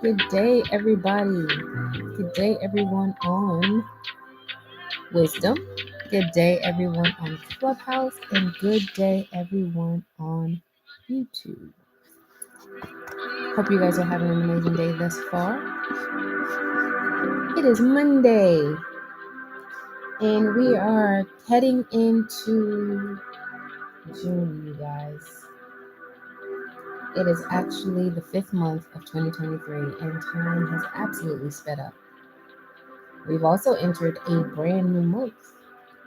Good day, everybody. Good day, everyone on Wisdom. Good day, everyone on Clubhouse. And good day, everyone on YouTube. Hope you guys are having an amazing day thus far. It is Monday, and we are heading into June, you guys. It is actually the 5th month of 2023, and time has absolutely sped up. We've also entered a brand new month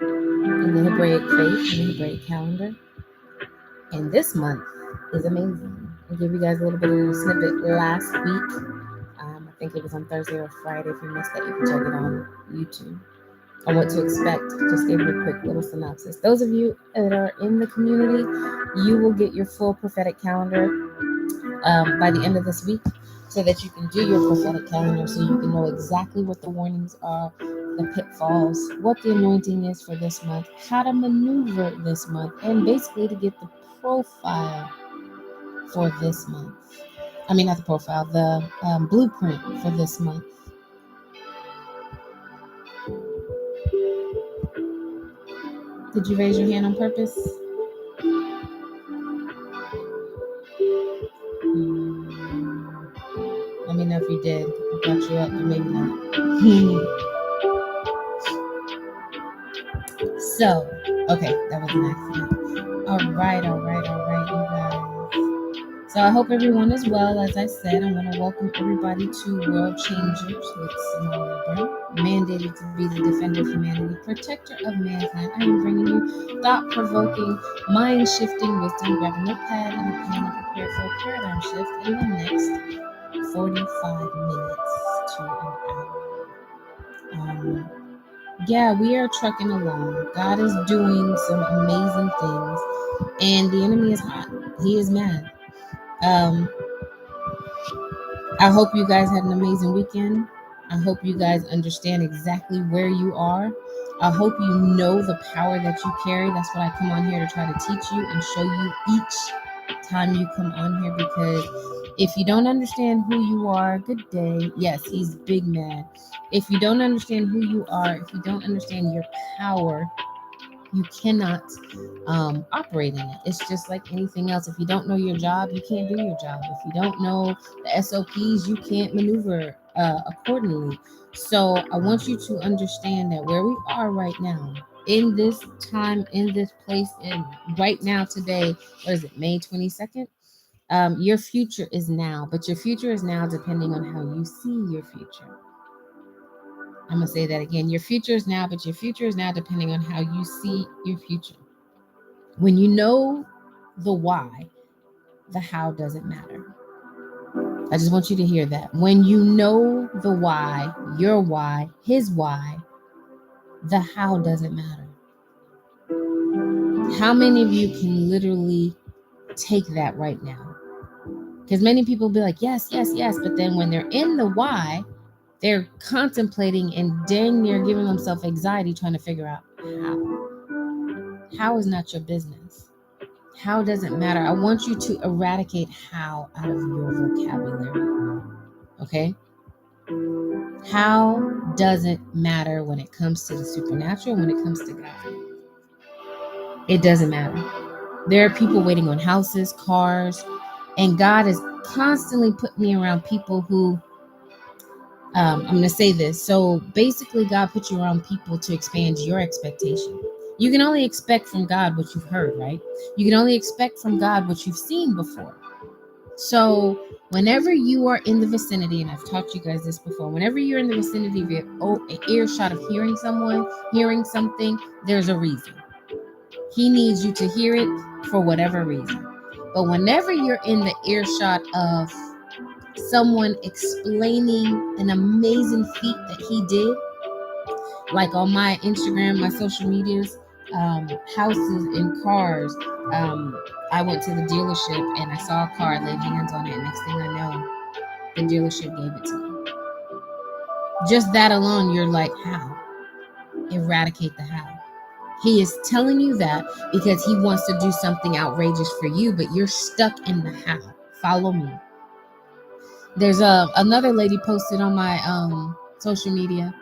in the Hebraic faith, in the Hebraic calendar. And this month is amazing. I gave you guys a little bit of a snippet last week. I think it was on Thursday or Friday. If you missed that, you can check it on YouTube. On what to expect. Just gave you a quick little synopsis. Those of you that are in the community, you will get your full prophetic calendar by the end of this week, so that you can do your prophetic calendar, so you can know exactly what the warnings are, the pitfalls, what the anointing is for this month, how to maneuver this month, and basically to get the profile for this month. I mean, not the profile, the blueprint for this month. Did you raise your hand on purpose? Let me know if you did. I brought you up, but maybe not. So, okay, that was an accident. All right, you guys. So I hope everyone is well. As I said, I want to welcome everybody to World Changers with Simone Brown, mandated to be the defender of humanity, protector of mankind. I am bringing you thought-provoking, mind-shifting wisdom. Grab a notepad and a pen and prepare for a paradigm shift in the next 45 minutes to an hour. Yeah, we are trucking along. God is doing some amazing things, and the enemy is hot. He is mad. I hope you guys had an amazing weekend. I hope you guys understand exactly where you are. I hope you know the power that you carry. That's what I come on here to try to teach you and show you each time you come on here, because if you don't understand who you are, good day. Yes, he's big mad. If you don't understand who you are, if you don't understand your power, you cannot operate in it. It's just like anything else. If you don't know your job, you can't do your job. If you don't know the SOPs, you can't maneuver accordingly. So I want you to understand that where we are right now, in this time, in this place, and right now, today, what is it, May 22nd? Your future is now, but your future is now depending on how you see your future. I'm going to say that again. Your future is now, but your future is now depending on how you see your future. When you know the why, the how doesn't matter. I just want you to hear that. When you know the why, your why, his why, the how doesn't matter. How many of you can literally take that right now? Because many people will be like, yes, yes, yes. But then when they're in the why, they're contemplating and dang near giving themselves anxiety trying to figure out how. How is not your business. How doesn't matter. I want you to eradicate how out of your vocabulary. Okay? How doesn't matter when it comes to the supernatural, when it comes to God. It doesn't matter. There are people waiting on houses, cars, and God has constantly put me around people who, I'm going to say this. So basically, God put you around people to expand your expectation. You can only expect from God what you've heard, right? You can only expect from God what you've seen before. So whenever you are in the vicinity, and I've taught you guys this before, whenever you're in the vicinity of an earshot of hearing someone, hearing something, there's a reason. He needs you to hear it for whatever reason. But whenever you're in the earshot of someone explaining an amazing feat that he did, like on my Instagram, my social medias, houses and cars. I went to the dealership and I saw a car, laid hands on it. Next thing I know, the dealership gave it to me. Just that alone, you're like, how? Eradicate the how. He is telling you that because he wants to do something outrageous for you, but you're stuck in the how. Follow me. There's another lady posted on my social media.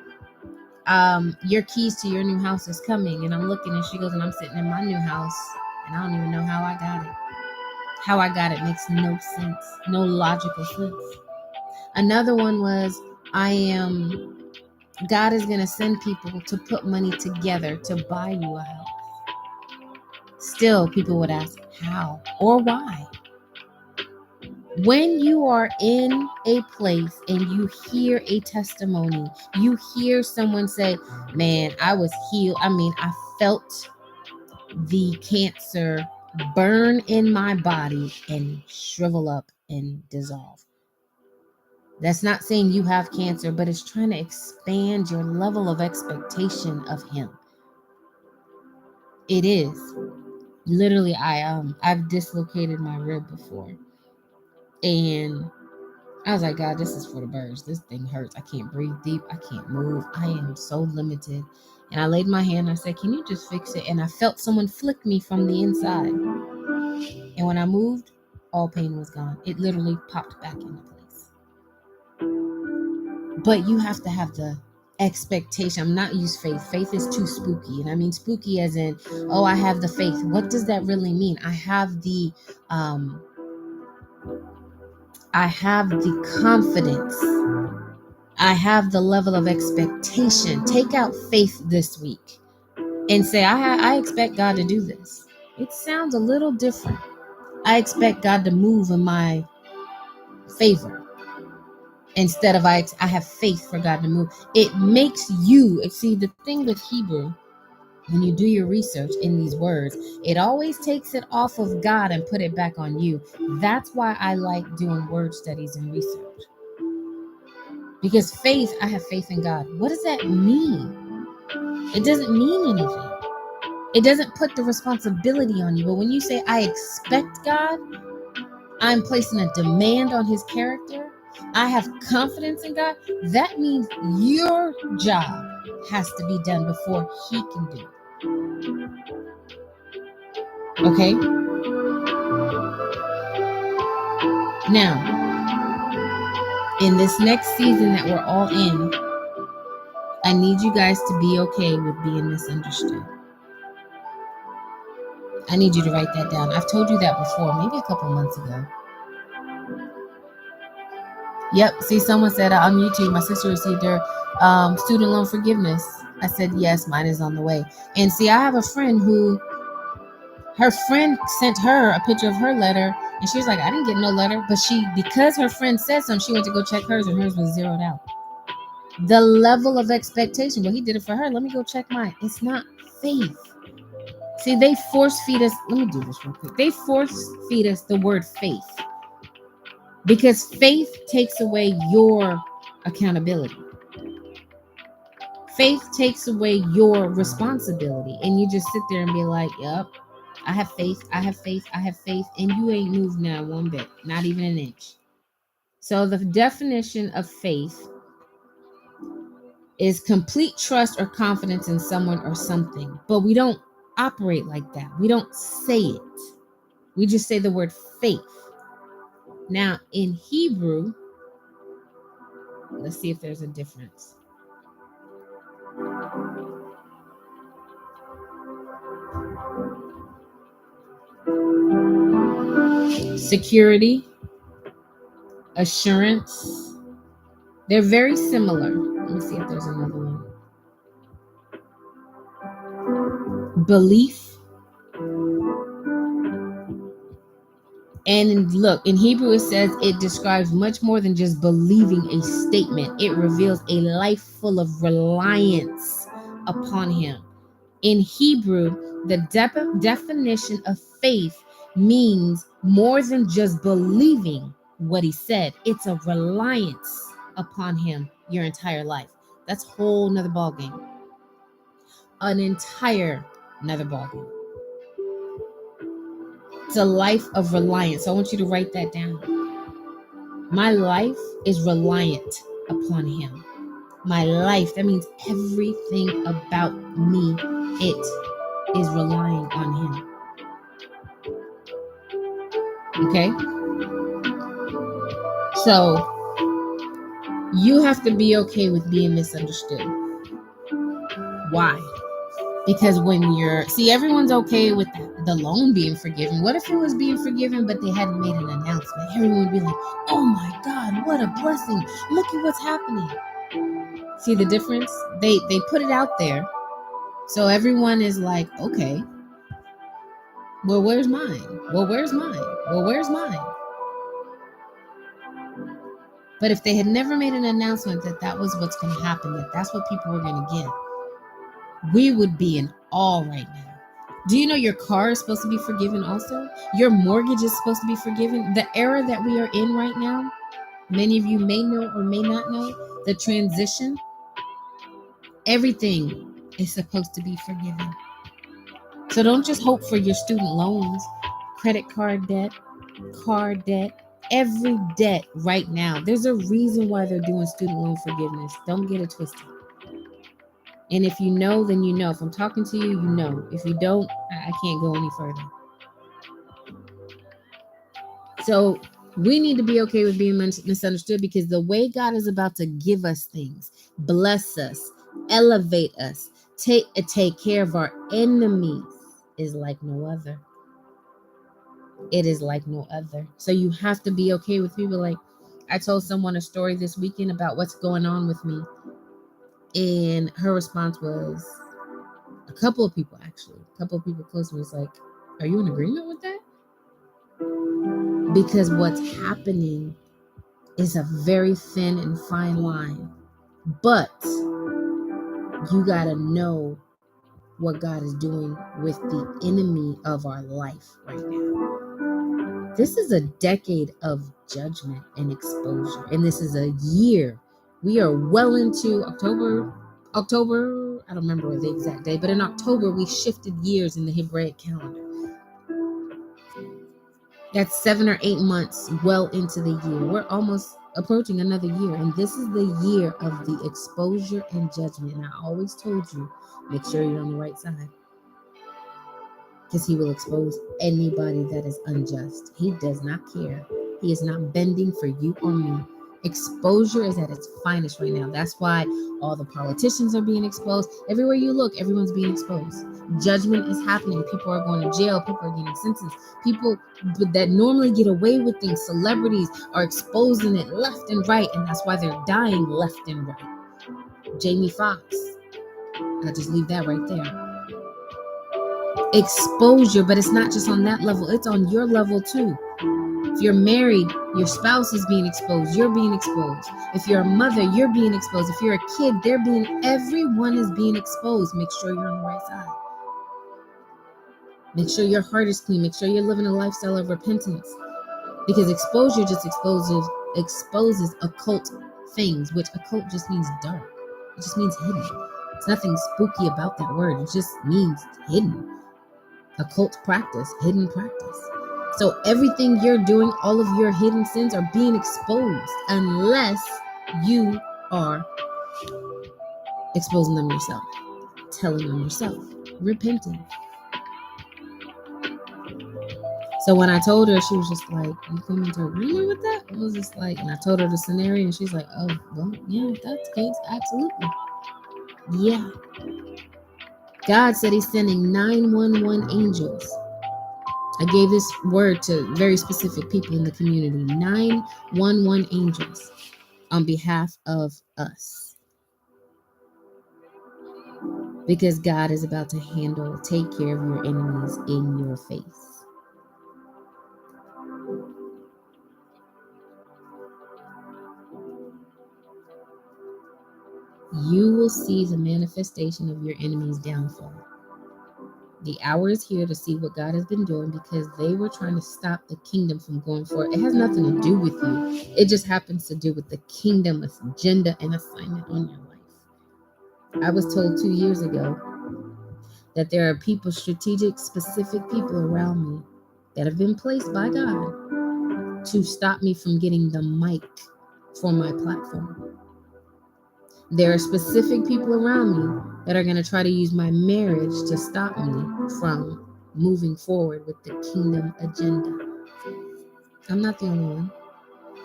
Your keys to your new house is coming, and I'm looking, and she goes, and I'm sitting in my new house, and I don't even know how I got it. How I got it makes no sense, no logical sense. Another one was, God is going to send people to put money together to buy you a house. Still, people would ask, how or why? When you are in a place and you hear a testimony, you hear someone say, man, I was healed. I felt the cancer burn in my body and shrivel up and dissolve. That's not saying you have cancer, but it's trying to expand your level of expectation of him. It is. Literally, I've dislocated my rib before. And I was like, God, this is for the birds. This thing hurts. I can't breathe deep. I can't move. I am so limited. And I laid my hand and I said, can you just fix it? And I felt someone flick me from the inside. And when I moved, all pain was gone. It literally popped back into place. But you have to have the expectation. I'm not use faith. Faith is too spooky. And I mean spooky as in, oh, I have the faith. What does that really mean? I have the confidence. I have the level of expectation. Take out faith this week and say, I expect God to do this. It sounds a little different. I expect God to move in my favor. Instead of I have faith for God to move. It makes you, see, the thing with Hebrew, when you do your research in these words, it always takes it off of God and put it back on you. That's why I like doing word studies and research. Because faith, I have faith in God. What does that mean? It doesn't mean anything. It doesn't put the responsibility on you. But when you say, I expect God, I'm placing a demand on his character, I have confidence in God, that means your job has to be done before he can do it. Okay? Now, in this next season that we're all in, I need you guys to be okay with being misunderstood. I need you to write that down. I've told you that before, maybe a couple months ago. Yep. See, someone said on YouTube, my sister received her student loan forgiveness. I said, yes, mine is on the way. And see, I have a friend who, her friend sent her a picture of her letter, and she was like, I didn't get no letter. But because her friend said something, she went to go check hers, and hers was zeroed out. The level of expectation. Well, he did it for her. Let me go check mine. It's not faith. See, they force feed us. Let me do this real quick. They force feed us the word faith. Because faith takes away your accountability. Faith takes away your responsibility. And you just sit there and be like, yep, I have faith, I have faith, I have faith. And you ain't moved now one bit, not even an inch. So the definition of faith is complete trust or confidence in someone or something. But we don't operate like that. We don't say it. We just say the word faith. Now, in Hebrew, let's see if there's a difference. security, assurance. They're very similar. Let me see if there's another one. Belief. And look, in Hebrew it says it describes much more than just believing a statement. It reveals a life full of reliance upon him. In Hebrew, the definition of faith means more than just believing what he said. It's a reliance upon him your entire life. That's a whole nother ballgame. An entire another ballgame. It's a life of reliance. I want you to write that down. My life is reliant upon him. My life, that means everything about me, it is relying on him. Okay? So, you have to be okay with being misunderstood. Why? Because when everyone's okay with the loan being forgiven. What if it was being forgiven, but they hadn't made an announcement? Everyone would be like, oh my God, what a blessing. Look at what's happening. See the difference? They put it out there. So everyone is like, okay, well, where's mine? Well, where's mine? Well, where's mine? But if they had never made an announcement that was what's going to happen, that's what people were going to get, we would be in awe right now. Do you know your car is supposed to be forgiven also? Your mortgage is supposed to be forgiven. The era that we are in right now, many of you may know or may not know, the transition, everything is supposed to be forgiven. So don't just hope for your student loans, credit card debt, car debt, every debt right now. There's a reason why they're doing student loan forgiveness. Don't get it twisted. And if you know, then you know. If I'm talking to you, you know. If you don't, I can't go any further. So we need to be okay with being misunderstood, because the way God is about to give us things, bless us, elevate us, take care of our enemies is like no other. It is like no other. So you have to be okay with people. Like, I told someone a story this weekend about what's going on with me. And her response was, a couple of people close to me was like, are you in agreement with that? Because what's happening is a very thin and fine line. But you got to know what God is doing with the enemy of our life right now. This is a decade of judgment and exposure. And this is a year. We are well into October, I don't remember the exact day, but in October, we shifted years in the Hebraic calendar. That's 7 or 8 months well into the year. We're almost approaching another year. And this is the year of the exposure and judgment. And I always told you, make sure you're on the right side. Because he will expose anybody that is unjust. He does not care. He is not bending for you or me. Exposure is at its finest right now. That's why all the politicians are being exposed. Everywhere you look, everyone's being exposed. Judgment is happening. People are going to jail. People are getting sentenced. People that normally get away with things, celebrities, are exposing it left and right. And that's why they're dying left and right. Jamie Foxx. I'll just leave that right there. Exposure, but it's not just on that level. It's on your level too. If you're married, your spouse is being exposed. You're being exposed. If you're a mother, you're being exposed. If you're a kid, everyone is being exposed. Make sure you're on the right side. Make sure your heart is clean. Make sure you're living a lifestyle of repentance. Because exposure just exposes occult things, which occult just means dark. It just means hidden. It's nothing spooky about that word. It just means hidden. Occult practice, hidden practice. So everything you're doing, all of your hidden sins are being exposed unless you are exposing them yourself, telling them yourself, repenting. So when I told her, she was just like, you come into agreement with that? I was just like, and I told her the scenario, and she's like, oh, well, yeah, if that's the case, absolutely. Yeah. God said he's sending 911 angels. I gave this word to very specific people in the community, 911 angels on behalf of us. Because God is about to take care of your enemies in your face. You will see the manifestation of your enemy's downfall. The hour is here to see what God has been doing, because they were trying to stop the kingdom from going forward. It has nothing to do with you. It just happens to do with the kingdom agenda and assignment on your life. I was told 2 years ago that there are people, strategic, specific people around me that have been placed by God to stop me from getting the mic for my platform. There are specific people around me that are going to try to use my marriage to stop me from moving forward with the kingdom agenda. I'm not the only one.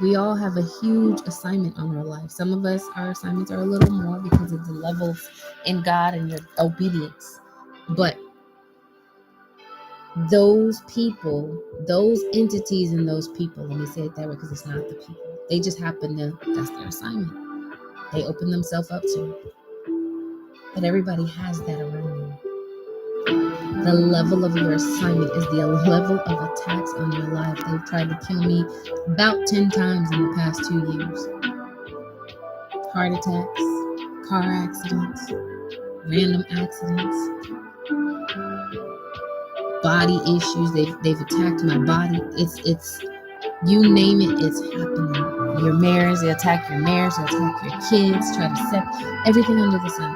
We all have a huge assignment on our life. Some of us, our assignments are a little more because of the levels in God and your obedience. But those people, those entities and those people, let me say it that way because it's not the people. They just happen to, that's their assignment. They open themselves up to it. But everybody has that around you. The level of your assignment is the level of attacks on your life. They've tried to kill me about 10 times in the past 2 years. Heart attacks, car accidents, random accidents, body issues. They've attacked my body. It's you name it, it's happening. Your marriage, they attack your marriage, they attack your kids, try to set everything under the sun.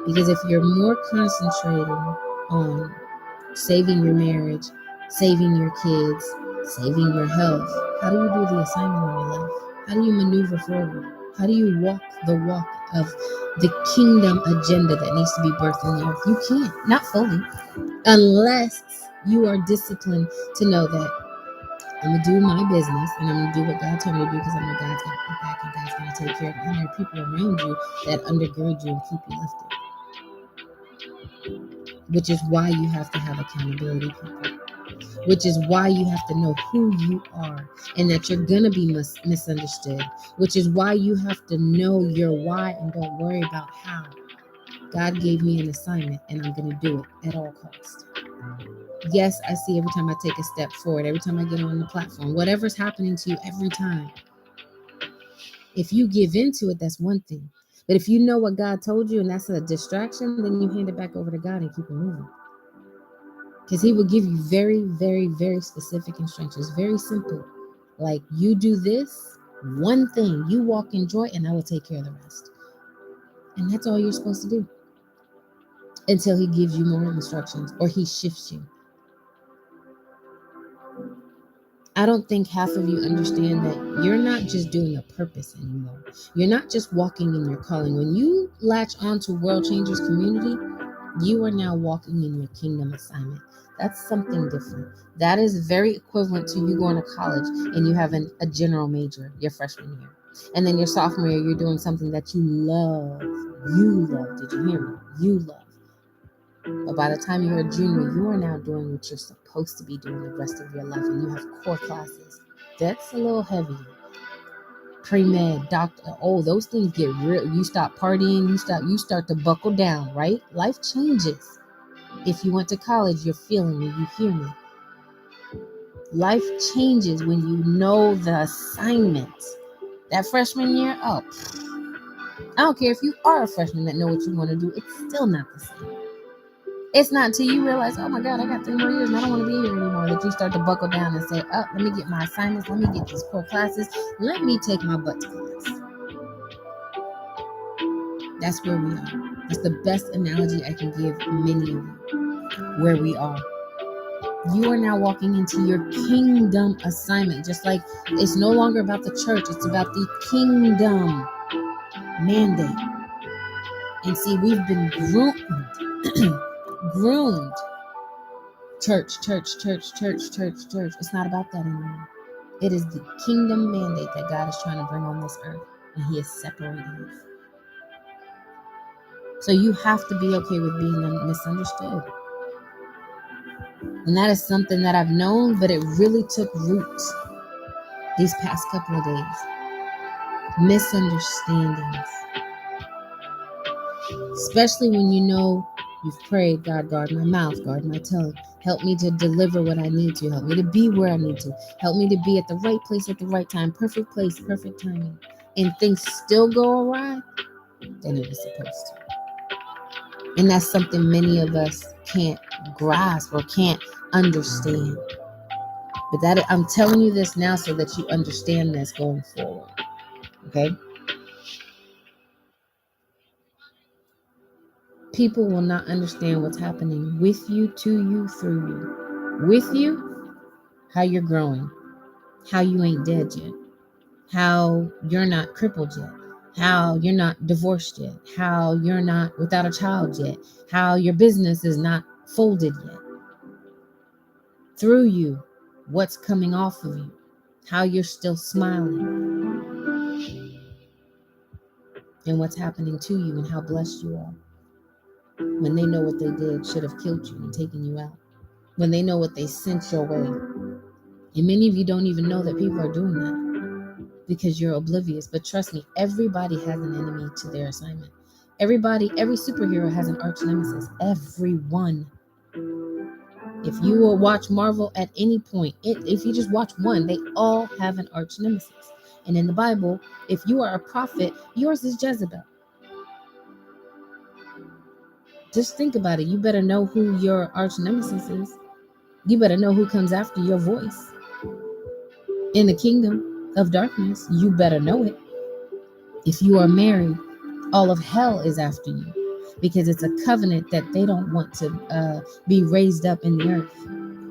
Because if you're more concentrating on saving your marriage, saving your kids, saving your health, how do you do the assignment on your life? How do you maneuver forward? How do you walk the walk of the kingdom agenda that needs to be birthed in the earth? You can't, not fully, unless you are disciplined to know that I'm going to do my business and I'm going to do what God told me to do, because I know God's got your back and God's going to take care of it. And there are people around you that undergird you and keep you lifted. Which is why you have to have accountability people. Which is why you have to know who you are and that you're going to be misunderstood. Which is why you have to know your why and don't worry about how. God gave me an assignment and I'm going to do it at all costs. Yes, I see every time I take a step forward, every time I get on the platform, whatever's happening to you every time. If you give into it, that's one thing. But if you know what God told you and that's a distraction, then you hand it back over to God and keep it moving. Because He will give you very, very, very specific instructions. Very simple. Like, you do this one thing, you walk in joy, and I will take care of the rest. And that's all you're supposed to do. Until He gives you more instructions or He shifts you. I don't think half of you understand that you're not just doing a purpose anymore. You're not just walking in your calling. When you latch onto World Changers Community, you are now walking in your kingdom assignment. That's something different. That is very equivalent to you going to college and you having a general major your freshman year. And then your sophomore year, you're doing something that you love. You love. Did you hear me? You love. But by the time you're a junior, you are now doing what you're supposed to be doing the rest of your life, and you have core classes. That's a little heavy. Pre-med, doctor, those things get real. You stop partying, you start to buckle down, right? Life changes. If you went to college, you're feeling me, you hear me. Life changes when you know the assignment. That freshman year, I don't care if you are a freshman that know what you want to do, it's still not the same. It's not until you realize, oh my God, I got 3 more years and I don't want to be here anymore, that you start to buckle down and say, let me get my assignments, let me get these core classes, let me take my butt to class. That's where we are. That's the best analogy I can give many of you, where we are. You are now walking into your kingdom assignment, just like it's no longer about the church, it's about the kingdom mandate. And see, we've been groomed. Church. It's not about that anymore. It is the kingdom mandate that God is trying to bring on this earth, and He is separating us. So you have to be okay with being misunderstood. And that is something that I've known, but it really took root these past couple of days. Misunderstandings. Especially when you know you've prayed, God, guard my mouth, guard my tongue. Help me to deliver what I need to. Help me to be where I need to. Help me to be at the right place at the right time. Perfect place, perfect timing. And things still go awry, then it is supposed to. And that's something many of us can't grasp or can't understand. But that I'm telling you this now so that you understand this going forward. Okay? People will not understand what's happening with you, to you, through you. With you, how you're growing, how you ain't dead yet, how you're not crippled yet, how you're not divorced yet, how you're not without a child yet, how your business is not folded yet. Through you, what's coming off of you, how you're still smiling, and what's happening to you and how blessed you are. When they know what they did should have killed you and taken you out. When they know what they sent your way. And many of you don't even know that people are doing that because you're oblivious. But trust me, everybody has an enemy to their assignment. Every superhero has an arch nemesis. Everyone. If you will watch Marvel at any point, if you just watch one, they all have an arch nemesis. And in the Bible, if you are a prophet, yours is Jezebel. Just think about it. You better know who your arch nemesis is. You better know who comes after your voice. In the kingdom of darkness, you better know it. If you are married, all of hell is after you because it's a covenant that they don't want to be raised up in the earth.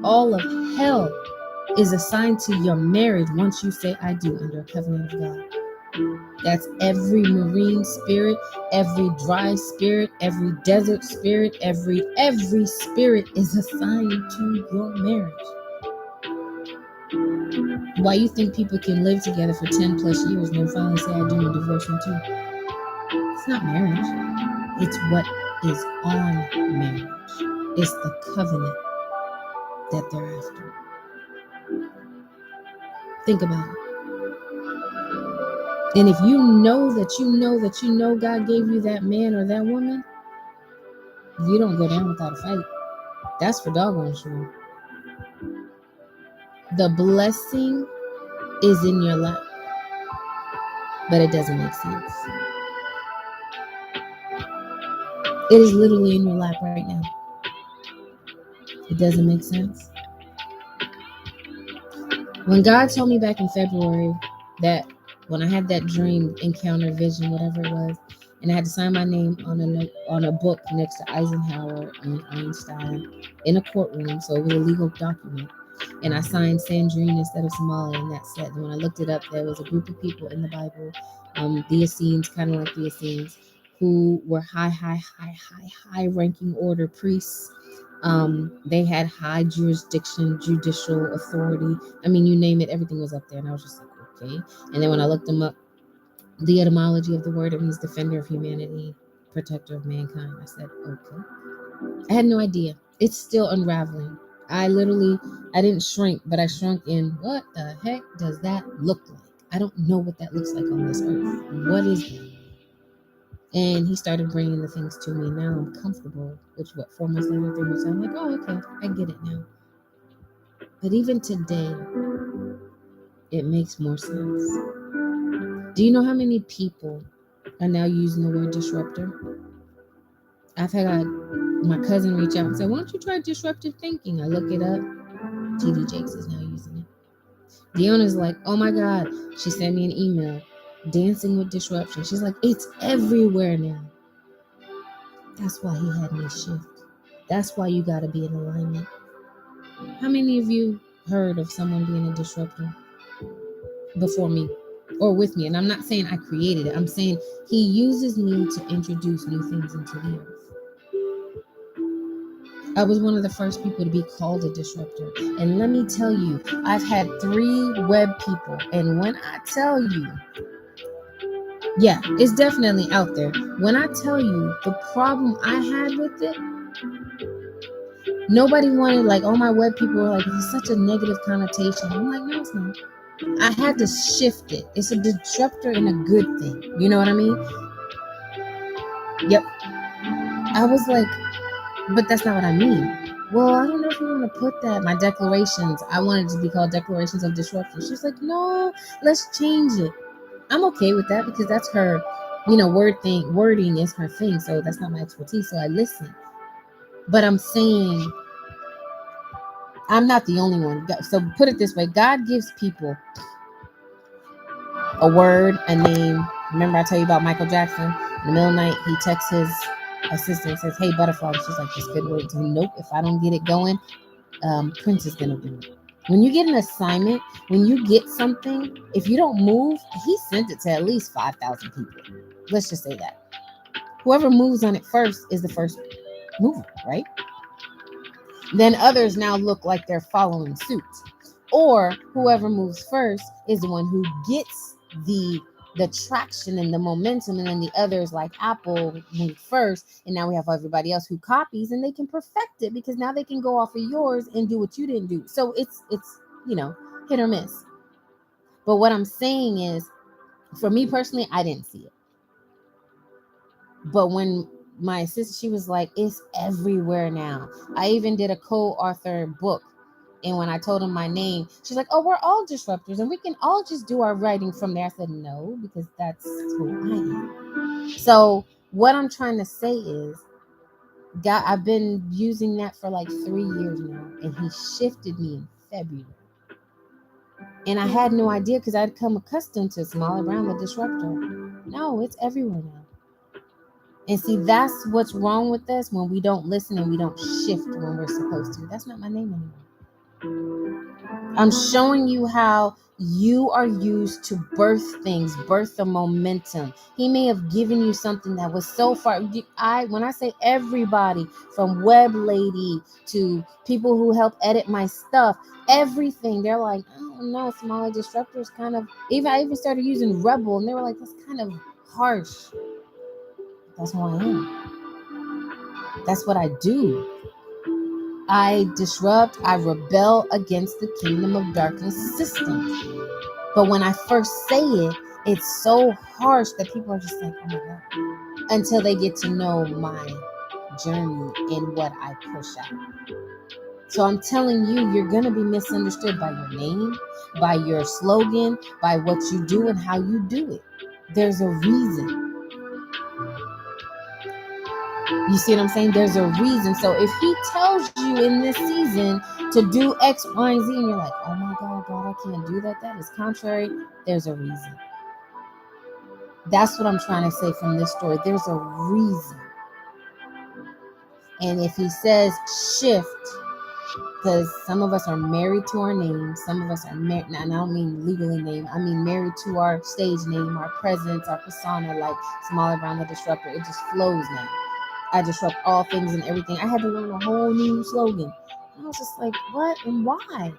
All of hell is assigned to your marriage once you say I do under a covenant of God. That's every marine spirit, every dry spirit, every desert spirit, every spirit is assigned to your marriage. Why you think people can live together for 10 plus years and then finally say I do and divorce them too? It's not marriage. It's what is on marriage. It's the covenant that they're after. Think about it. And if you know that God gave you that man or that woman, you don't go down without a fight. That's for doggone sure. The blessing is in your lap, but it doesn't make sense. It is literally in your lap right now. It doesn't make sense. When God told me back in February that when I had that dream, encounter, vision, whatever it was, and I had to sign my name on a book next to Eisenhower and Einstein in a courtroom, so it was a legal document. And I signed Sandrine instead of Somalia, and that said, when I looked it up, there was a group of people in the Bible, the Essenes, kind of like the Essenes, who were high-ranking order priests. They had high jurisdiction, judicial authority. I mean, you name it, everything was up there. And I was just like, okay. And then when I looked them up, the etymology of the word, it means defender of humanity, protector of mankind. I said, okay. I had no idea. It's still unraveling. I didn't shrink, but I shrunk in, what the heck does that look like? I don't know what that looks like on this earth. What is that? And he started bringing the things to me. Now I'm comfortable, which 4 months later, 3 months later, I'm like, oh, okay, I get it now. But even today, it makes more sense. Do you know how many people are now using the word disruptor? I've had my cousin reach out and say, why don't you try disruptive thinking? I look it up. TD Jakes is now using it. Diona's like, oh my God. She sent me an email. Dancing with disruption. She's like, it's everywhere now. That's why he had me shift. That's why you got to be in alignment. How many of you heard of someone being a disruptor before me or with me? And I'm not saying I created it. I'm saying he uses me to introduce new things into the earth. I was one of the first people to be called a disruptor. And let me tell you, I've had 3 web people. And when I tell you, yeah, it's definitely out there. When I tell you the problem I had with it, Nobody wanted, like, all my web people were like, it's such a negative connotation. I'm like, no, it's not. I had to shift it. It's a disruptor and a good thing. You know what I mean? Yep. I was like, but that's not what I mean. Well, I don't know if you want to put that. My declarations, I wanted to be called Declarations of Disruption. She's like, no, let's change it. I'm okay with that because that's her, wording is her thing. So that's not my expertise. So I listen. But I'm saying I'm not the only one. So put it this way. God gives people a word, a name. Remember I tell you about Michael Jackson? In the middle of the night, he texts his assistant and says, hey, butterfly. She's like, this good word. Nope, if I don't get it going, Prince is going to do it. When you get an assignment, when you get something, if you don't move, he sent it to at least 5,000 people. Let's just say that. Whoever moves on it first is the first mover, right? Then others now look like they're following suit. Or whoever moves first is the one who gets the traction and the momentum, and then the others, like Apple, moved first, and now we have everybody else who copies, and they can perfect it because now they can go off of yours and do what you didn't do. So it's hit or miss. But what I'm saying is, for me personally, I didn't see it. But when my sister, she was like, it's everywhere now. I even did a co-author book. And when I told him my name, she's like, oh, we're all disruptors and we can all just do our writing from there. I said, no, because that's who I am. So what I'm trying to say is, God, I've been using that for like 3 years now. And he shifted me in February. And I had no idea because I'd come accustomed to Smiley Brown, the disruptor. No, it's everywhere now. And see, that's what's wrong with us when we don't listen and we don't shift when we're supposed to. That's not my name anymore. I'm showing you how you are used to birth things, birth the momentum. He may have given you something that was so far. When I say everybody, from web lady to people who help edit my stuff, everything, they're like, I don't know, Smiley Disruptor is kind of, I even started using Rebel, and they were like, that's kind of harsh. That's who I am. That's what I do. I disrupt, I rebel against the kingdom of darkness system. But when I first say it, it's so harsh that people are just like, oh my God. Until they get to know my journey and what I push out. So I'm telling you, you're going to be misunderstood by your name, by your slogan, by what you do and how you do it. There's a reason. You see what I'm saying? There's a reason. So if he tells you in this season to do X, Y, and Z, and you're like, oh my God, I can't do that. That is contrary. There's a reason. That's what I'm trying to say from this story. There's a reason. And if he says shift, because some of us are married to our name, some of us are married, and I don't mean legally name, I mean married to our stage name, our presence, our persona, like Smiley Brown the Disruptor. It just flows now. I disrupt all things and everything. I had to learn a whole new slogan. I was just like, what and why?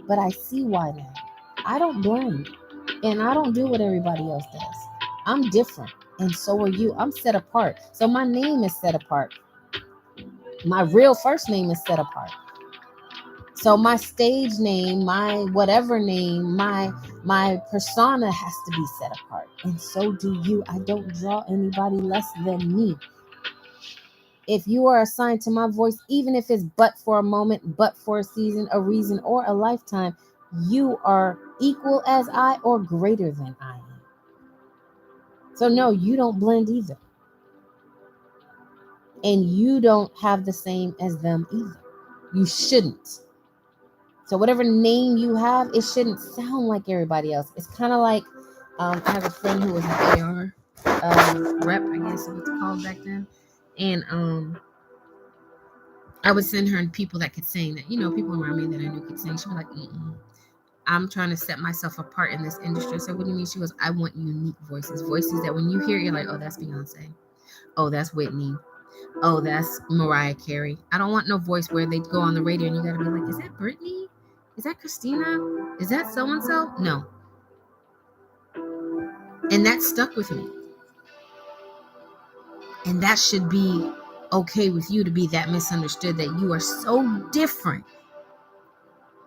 But I see why now. I don't blend. And I don't do what everybody else does. I'm different. And so are you. I'm set apart. So my name is set apart. My real first name is set apart. So my stage name, my whatever name, my persona has to be set apart. And so do you. I don't draw anybody less than me. If you are assigned to my voice, even if it's but for a moment, but for a season, a reason, or a lifetime, you are equal as I or greater than I am. So no, you don't blend either. And you don't have the same as them either. You shouldn't. So whatever name you have, it shouldn't sound like everybody else. It's kind of like, I have a friend who was an AR rep, I guess it was called back then. And I would send her people that could sing, that, people around me that I knew could sing. She was like, I'm trying to set myself apart in this industry. So what do you mean? She goes, I want unique voices that when you hear it, you're like, oh, that's Beyonce. Oh, that's Whitney. Oh, that's Mariah Carey. I don't want no voice where they go on the radio and you got to be like, is that Britney? Is that Christina? Is that so-and-so? No. And that stuck with me. And that should be okay with you to be that misunderstood, that you are so different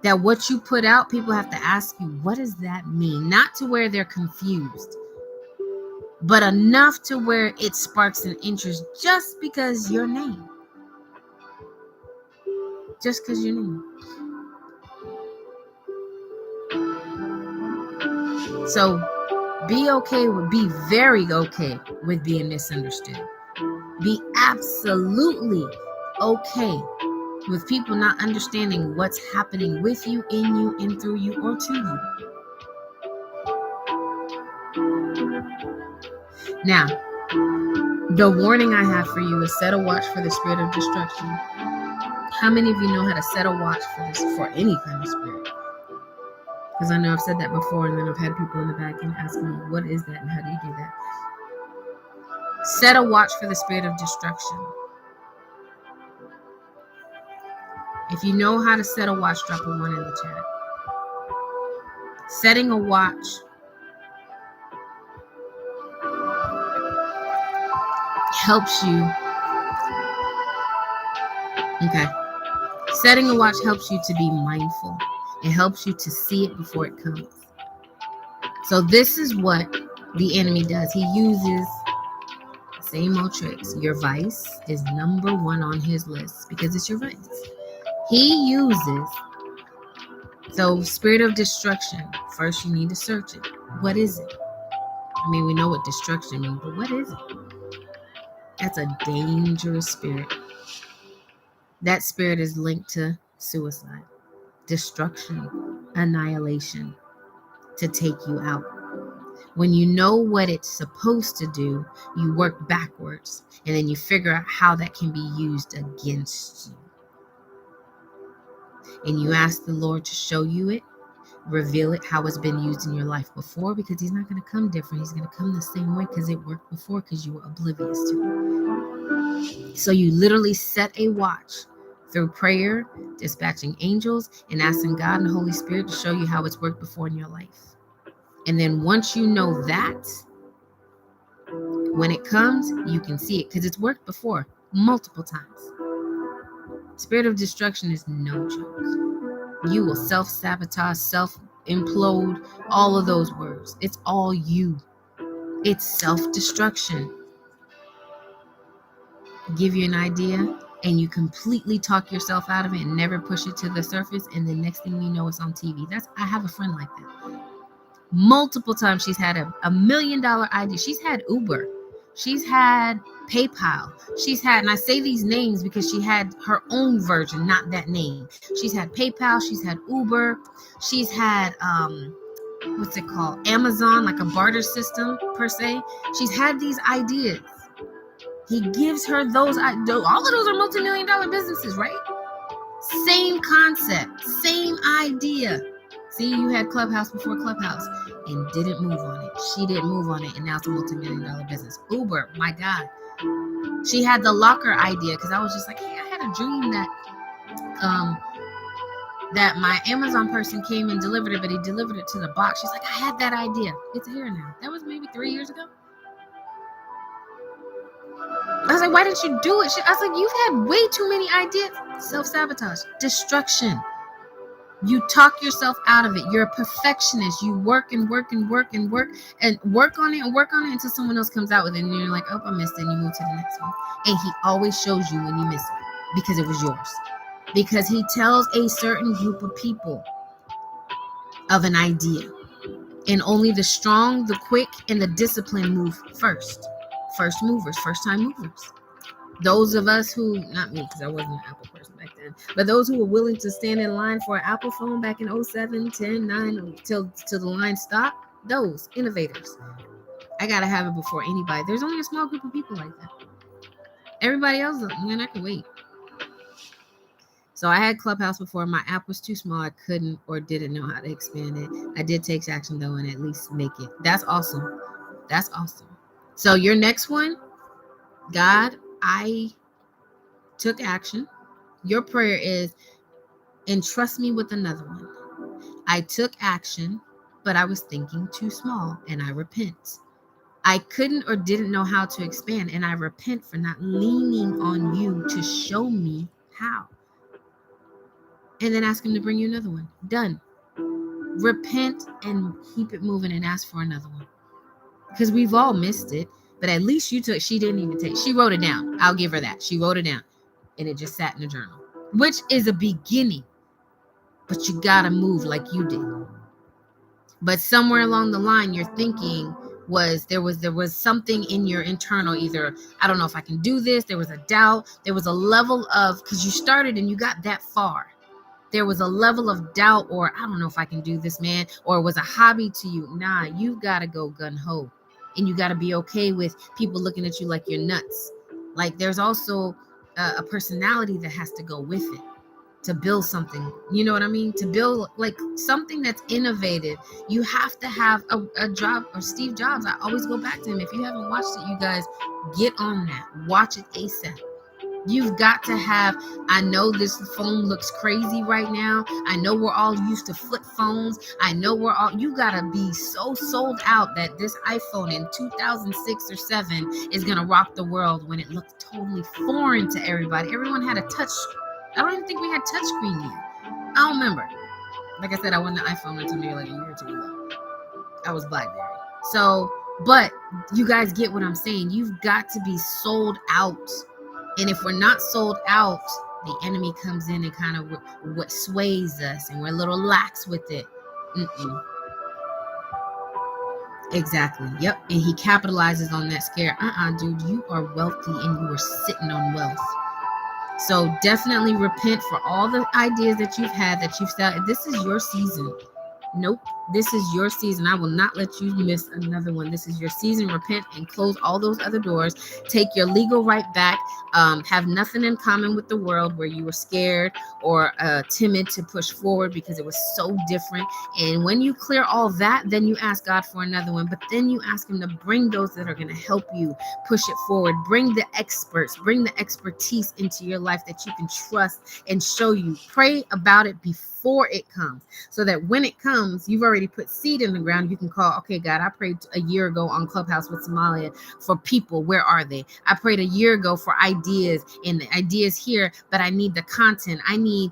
that what you put out, people have to ask you, what does that mean? Not to where they're confused, but enough to where it sparks an interest just because your name. Just because your name. So be very okay with being misunderstood. Be absolutely okay with people not understanding what's happening with you, in you, and through you, or to you. Now, the warning I have for you is set a watch for the spirit of destruction. How many of you know how to set a watch for any kind of spirit? Because I know I've said that before, and then I've had people in the back end asking me, what is that and how do you do that? Set a watch for the spirit of destruction. If you know how to set a watch, drop a 1 in the chat. Setting a watch helps you. Okay. Setting a watch helps you to be mindful. It helps you to see it before it comes. So this is what the enemy does. He uses the same old tricks. Your vice is number 1 on his list because it's your vice. He uses, so spirit of destruction, first you need to search it. What is it? I mean, we know what destruction means, but what is it? That's a dangerous spirit. That spirit is linked to suicide, destruction, annihilation, to take you out. When you know what it's supposed to do, you work backwards, and then you figure out how that can be used against you. And you ask the Lord to show you it, reveal it, how it's been used in your life before, because he's not going to come different. He's going to come the same way because it worked before, because you were oblivious to it. So you literally set a watch through prayer, dispatching angels, and asking God and the Holy Spirit to show you how it's worked before in your life. And then once you know that, when it comes, you can see it because it's worked before multiple times. Spirit of destruction is no joke. You will self-sabotage, self-implode, all of those words. It's all you. It's self-destruction. Give you an idea, and you completely talk yourself out of it and never push it to the surface, and the next thing you know, it's on TV. I have a friend like that. Multiple times she's had a $1 million idea. She's had Uber. She's had PayPal. She's had, and I say these names because she had her own version, not that name. She's had PayPal. She's had Uber. She's had, what's it called? Amazon, like a barter system per se. She's had these ideas. He gives her those. All of those are multi-million-dollar businesses, right? Same concept, same idea. See, you had Clubhouse before Clubhouse and didn't move on it. She didn't move on it, and now it's a multi-million-dollar business. Uber, my God. She had the locker idea because I was just like, hey, I had a dream that my Amazon person came and delivered it, but he delivered it to the box. She's like, I had that idea. It's here now. That was maybe 3 years ago. I was like, why didn't you do it? I was like, you've had way too many ideas. Self-sabotage, destruction. You talk yourself out of it. You're a perfectionist. You work and work and work and work and work on it until someone else comes out with it. And you're like, oh, I missed it. And you move to the next one. And he always shows you when you miss it because it was yours. Because he tells a certain group of people of an idea. And only the strong, the quick, and the disciplined move first. First movers, first time movers. Those of us who, not me, because I wasn't an Apple person back then, but those who were willing to stand in line for an Apple phone back in 07, 10, 9, till the line stopped, those innovators. I got to have it before anybody. There's only a small group of people like that. Everybody else, man, I can wait. So I had Clubhouse before. My app was too small. I couldn't or didn't know how to expand it. I did take action, though, and at least make it. That's awesome. That's awesome. So your next one, God, I took action. Your prayer is, entrust me with another one. I took action, but I was thinking too small, and I repent. I couldn't or didn't know how to expand, and I repent for not leaning on you to show me how. And then ask him to bring you another one. Done. Repent and keep it moving and ask for another one. Because we've all missed it, but at least she didn't even take, she wrote it down. I'll give her that. She wrote it down and it just sat in the journal, which is a beginning, but you gotta move like you did. But somewhere along the line, your thinking was there was something in your internal, either I don't know if I can do this, there was a doubt, there was a level of, because you started and you got that far, there was a level of doubt, or I don't know if I can do this, man, or it was a hobby to you. Nah, you gotta go gun-ho, and you gotta be okay with people looking at you like you're nuts. Like there's also a personality that has to go with it to build something, you know what I mean? To build like something that's innovative, you have to have a job. Or Steve Jobs, I always go back to him. If you haven't watched it, you guys, get on that, watch it ASAP. You've got to have, I know this phone looks crazy right now, I know we're all used to flip phones, I know you gotta be so sold out that this iPhone in 2006 or 7 is gonna rock the world, when it looked totally foreign to everybody. Everyone had a touch. I don't even think we had touchscreen yet. I don't remember. Like I said, I won the iPhone until maybe like a year or two ago. I was BlackBerry. So, but you guys get what I'm saying. You've got to be sold out. And if we're not sold out, the enemy comes in and kind of what sways us, and we're a little lax with it. Exactly. Yep. And he capitalizes on that scare. Dude, you are wealthy and you are sitting on wealth. So definitely repent for all the ideas that you've had, that you've said. This is your season. Nope. This is your season. I will not let you miss another one. This is your season. Repent and close all those other doors. Take your legal right back. Have nothing in common with the world where you were scared or timid to push forward because it was so different. And when you clear all that, then you ask God for another one. But then you ask him to bring those that are going to help you push it forward. Bring the experts, bring the expertise into your life that you can trust and show you. Pray about it before it comes, so that when it comes, you've already put seed in the ground. You can call, okay, God, I prayed a year ago on Clubhouse with Somalia for people. Where are they? I prayed a year ago for ideas, and the ideas here, but I need the content. I need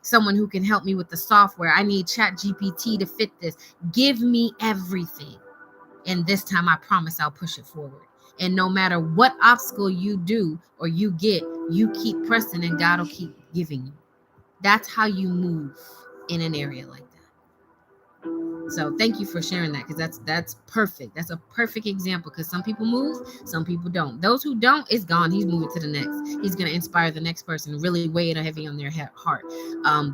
someone who can help me with the software. I need ChatGPT to fit this. Give me everything. And this time I promise I'll push it forward. And no matter what obstacle you do or you get, you keep pressing and God will keep giving you. That's how you move in an area like that. So thank you for sharing that, because that's perfect. That's a perfect example, because some people move, some people don't. Those who don't, it's gone. He's moving to the next. He's going to inspire the next person, really weigh it heavy on their heart.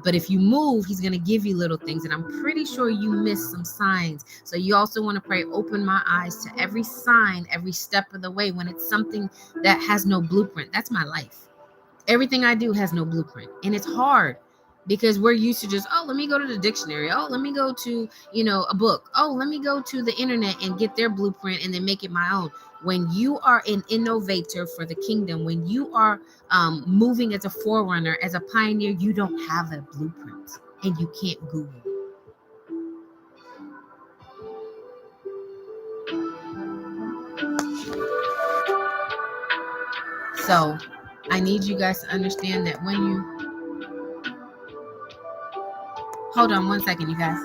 But if you move, he's going to give you little things. And I'm pretty sure you missed some signs. So you also want to pray, open my eyes to every sign, every step of the way, when it's something that has no blueprint. That's my life. Everything I do has no blueprint. And it's hard, because we're used to just, let me go to the dictionary. Let me go to, a book. Let me go to the internet and get their blueprint and then make it my own. When you are an innovator for the kingdom, when you are moving as a forerunner, as a pioneer, you don't have a blueprint and you can't Google. So I need you guys to understand that when you, hold on one second, you guys.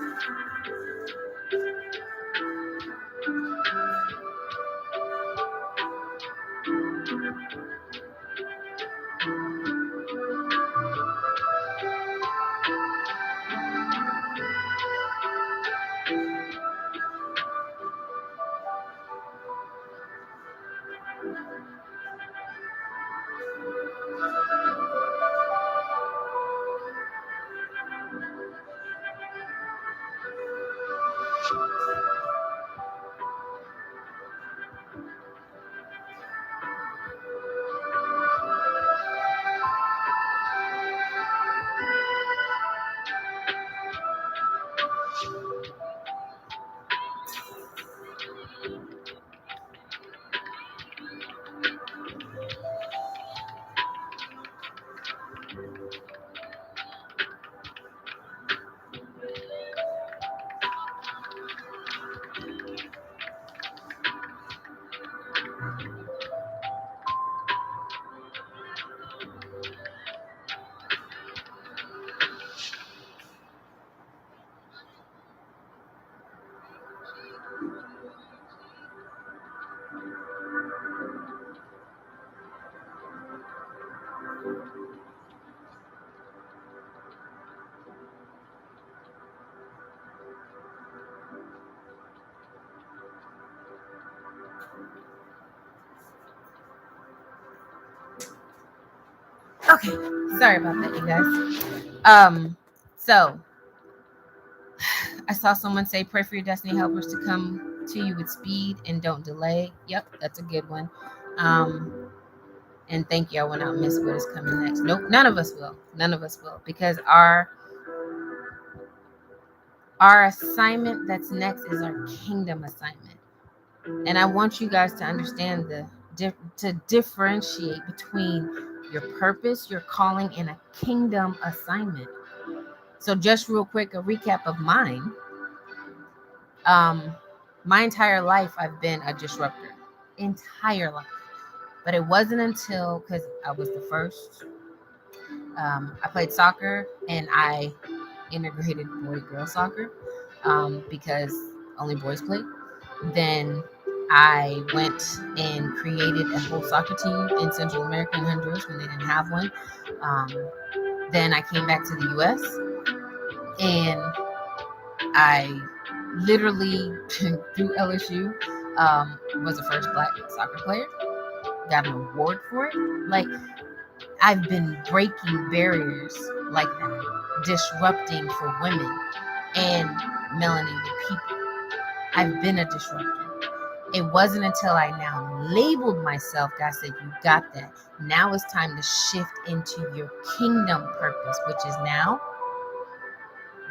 Okay, sorry about that, you guys. So I saw someone say, pray for your destiny helpers to come to you with speed and don't delay. Yep, that's a good one. And thank you. I will not miss what is coming next. Nope, none of us will. None of us will, because our assignment that's next is our kingdom assignment. And I want you guys to understand to differentiate between your purpose, your calling, and a kingdom assignment. So just real quick, a recap of mine. My entire life I've been a disruptor. Entire life. But it wasn't until, because I was the first, I played soccer and I integrated boy-girl soccer because only boys played. Then I went and created a whole soccer team in Central America and Honduras when they didn't have one. Then I came back to the U.S. and I literally, through LSU, was the first Black soccer player. Got an award for it. Like, I've been breaking barriers like that, disrupting for women and melanated people. I've been a disruptor. It wasn't until I now labeled myself, God said, you got that. Now it's time to shift into your kingdom purpose, which is now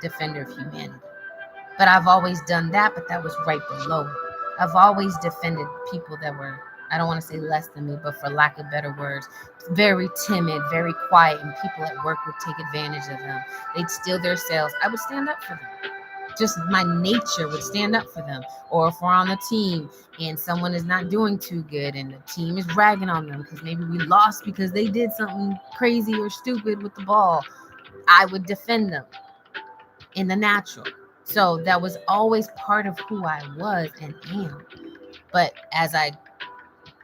defender of humanity. But I've always done that, but that was right below it. I've always defended people that were, I don't want to say less than me, but for lack of better words, very timid, very quiet, and people at work would take advantage of them. They'd steal their sales. I would stand up for them. Just my nature would stand up for them. Or if we're on the team and someone is not doing too good and the team is ragging on them because maybe we lost because they did something crazy or stupid with the ball, I would defend them in the natural. So that was always part of who I was and am. But as I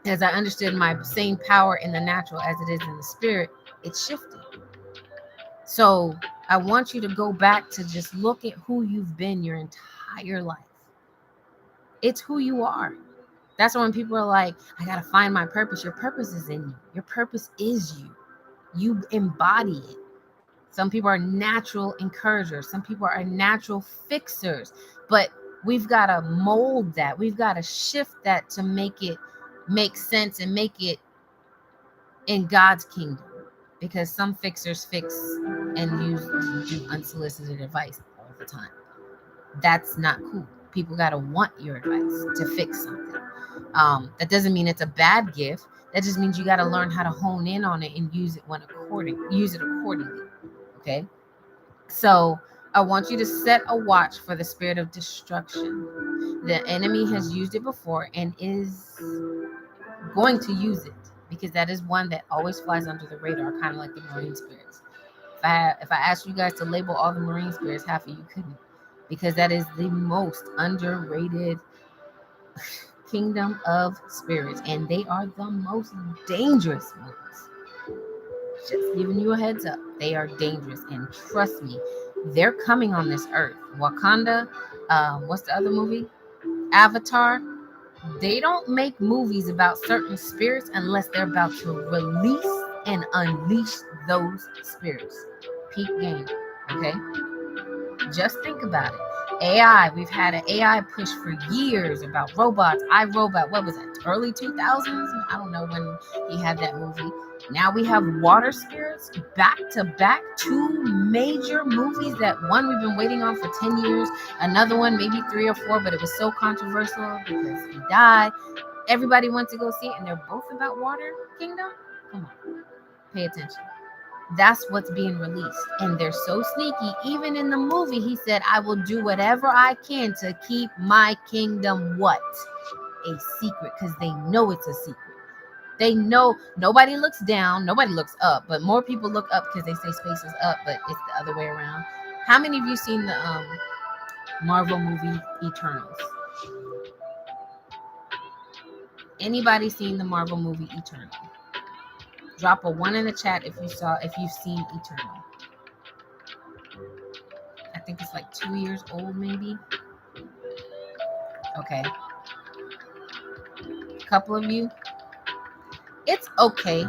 understood my same power in the natural as it is in the spirit, it shifted. So I want you to go back to just look at who you've been your entire life. It's who you are. That's when people are like, I gotta find my purpose. Your purpose is in you. Your purpose is you. You embody it. Some people are natural encouragers. Some people are natural fixers. But we've got to mold that. We've got to shift that to make it make sense and make it in God's kingdom. Because some fixers fix and do unsolicited advice all the time. That's not cool. People got to want your advice to fix something. That doesn't mean it's a bad gift. That just means you got to learn how to hone in on it and use it accordingly. Okay. So I want you to set a watch for the spirit of destruction. The enemy has used it before and is going to use it, because that is one that always flies under the radar, kind of like the marine spirits. If I asked you guys to label all the marine spirits, half of you couldn't, because that is the most underrated kingdom of spirits, and they are the most dangerous ones. Just giving you a heads up, they are dangerous, and trust me, they're coming on this earth. Wakanda, what's the other movie? Avatar. They don't make movies about certain spirits unless they're about to release and unleash those spirits. Peak game, okay? Just think about it. AI, we've had an AI push for years about robots. iRobot, what was that, early 2000s? I don't know when he had that movie. Now we have water spirits, back to back, 2 major movies. That one we've been waiting on for 10 years. Another one, maybe 3 or 4, but it was so controversial because he died. Everybody went to go see it, and they're both about water kingdom. Come on, pay attention. That's what's being released. And they're so sneaky. Even in the movie, he said, I will do whatever I can to keep my kingdom what? A secret, because they know it's a secret. They know nobody looks down, nobody looks up, but more people look up because they say space is up, but it's the other way around. How many of you seen the Marvel movie Eternals? Anybody seen the Marvel movie Eternal? Drop a 1 in the chat if you've seen Eternal. I think it's like 2 years old, maybe. Okay. A couple of you. It's okay.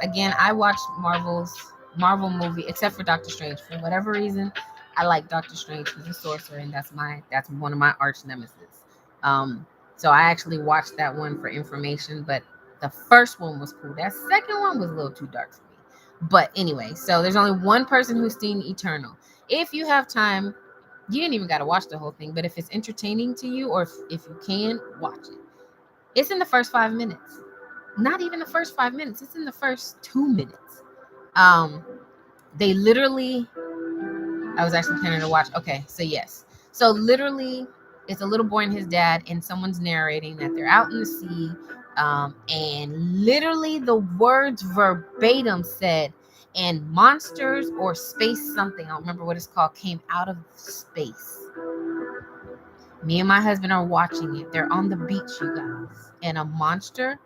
Again, I watched Marvel movie, except for Doctor Strange. For whatever reason, I like Doctor Strange. He's a sorcerer, and that's one of my arch nemesis. Um, so I actually watched that one for information, but the first one was cool. That second one was a little too dark for me. But anyway, so there's only one person who's seen Eternal. If you have time, you didn't even got to watch the whole thing, but if it's entertaining to you, or if you can, watch it. It's in the first 5 minutes. Not even the first 5 minutes. It's in the first 2 minutes. They literally, I was actually planning to watch. Okay, so yes. So literally, it's a little boy and his dad, and someone's narrating that they're out in the sea. And literally the words verbatim said, and monsters or space something, I don't remember what it's called, came out of space. Me and my husband are watching it. They're on the beach, you guys. And a monster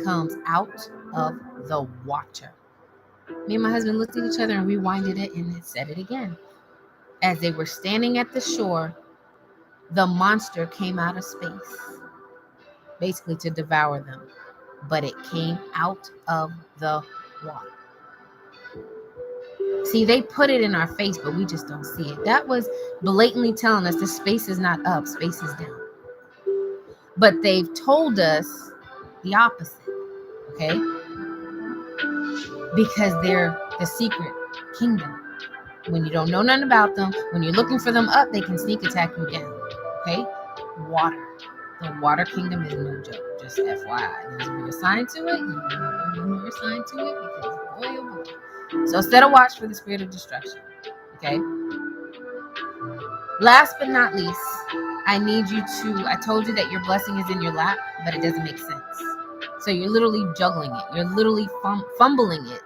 comes out of the water. Me and my husband looked at each other and rewinded it, and it said it again. As they were standing at the shore, the monster came out of space, basically to devour them. But it came out of the water. See, they put it in our face, but we just don't see it. That was blatantly telling us the space is not up, space is down. But they've told us the opposite, okay? Because they're the secret kingdom. When you don't know nothing about them, when you're looking for them up, they can sneak attack you down, okay? Water. The water kingdom is no joke, just FYI. You're assigned to it, you're assigned to it because boy, oh boy. So set a watch for the spirit of destruction, okay? Last but not least, I need you to, I told you that your blessing is in your lap, but it doesn't make sense. So you're literally juggling it. You're literally fumbling it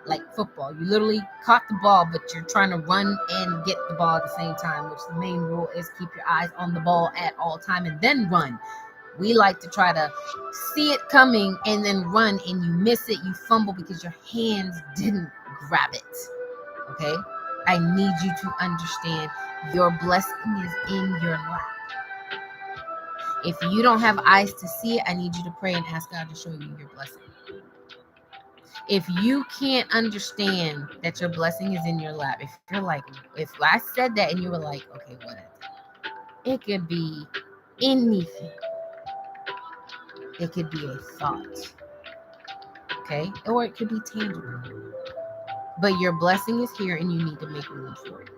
like football. You literally caught the ball, but you're trying to run and get the ball at the same time, which the main rule is keep your eyes on the ball at all time and then run. We like to try to see it coming and then run, and you miss it, you fumble because your hands didn't grab it, okay? I need you to understand your blessing is in your lap. If you don't have eyes to see it, I need you to pray and ask God to show you your blessing. If you can't understand that your blessing is in your lap, if you're like, if I said that and you were like, okay, what is it? It could be anything. It could be a thought, okay? Or it could be tangible. But your blessing is here and you need to make room for it.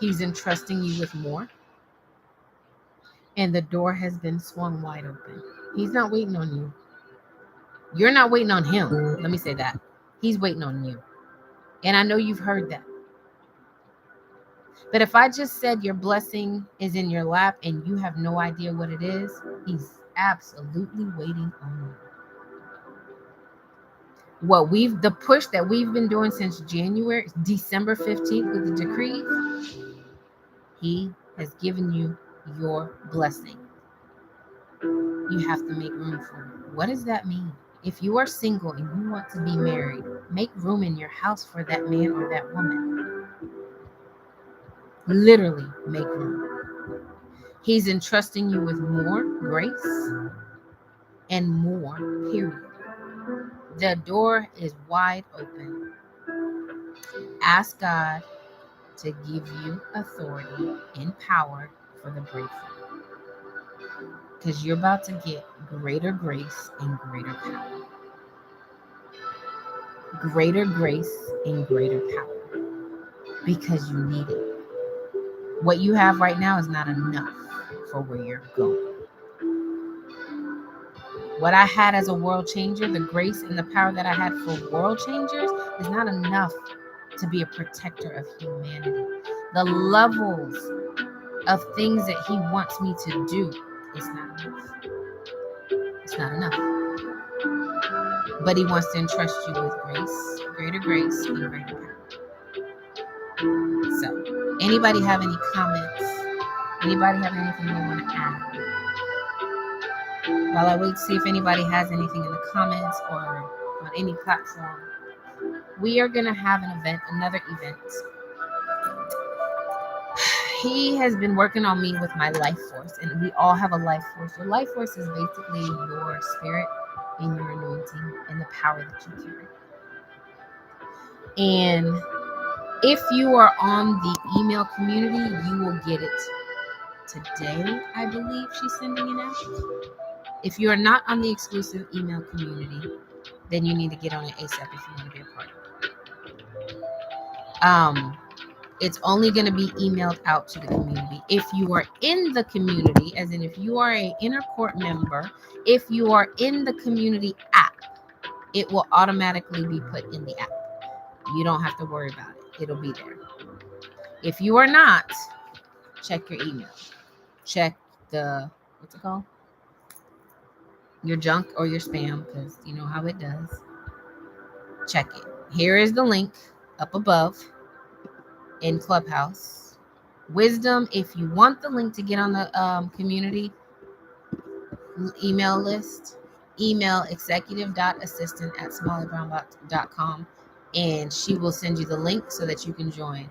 He's entrusting you with more. And the door has been swung wide open. He's not waiting on you. You're not waiting on him. Let me say that. He's waiting on you. And I know you've heard that. But if I just said your blessing is in your lap and you have no idea what it is, he's absolutely waiting on you. The push that we've been doing since December 15th with the decree, he has given you your blessing. You have to make room for it. What does that mean? If you are single and you want to be married, make room in your house for that man or that woman. Literally make room. He's entrusting you with more grace and more, period. The door is wide open. Ask God to give you authority and power for the breakthrough. Because you're about to get greater grace and greater power. Greater grace and greater power. Because you need it. What you have right now is not enough for where you're going. What I had as a world changer, the grace and the power that I had for world changers, is not enough to be a protector of humanity. The levels of things that he wants me to do is not enough. It's not enough. But he wants to entrust you with grace, greater grace, and greater power. So, anybody have any comments? Anybody have anything they want to add? While I wait to see if anybody has anything in the comments or on any platform, we are going to have another event. He has been working on me with my life force, and we all have a life force. Your life force is basically your spirit, in your anointing and the power that you carry. And if you are on the email community, you will get it today, I believe she's sending it out. If you are not on the exclusive email community, then you need to get on it ASAP if you want to be a part of it. It's only going to be emailed out to the community. If you are in the community, as in if you are an inner court member, if you are in the community app, it will automatically be put in the app. You don't have to worry about it. It'll be there. If you are not, check your email. Check the, what's it called? Your junk or your spam, because you know how it does. Check it. Here is the link up above in Clubhouse. Wisdom, if you want the link to get on the community email list, email executive.assistant@smallybrown.com and she will send you the link so that you can join.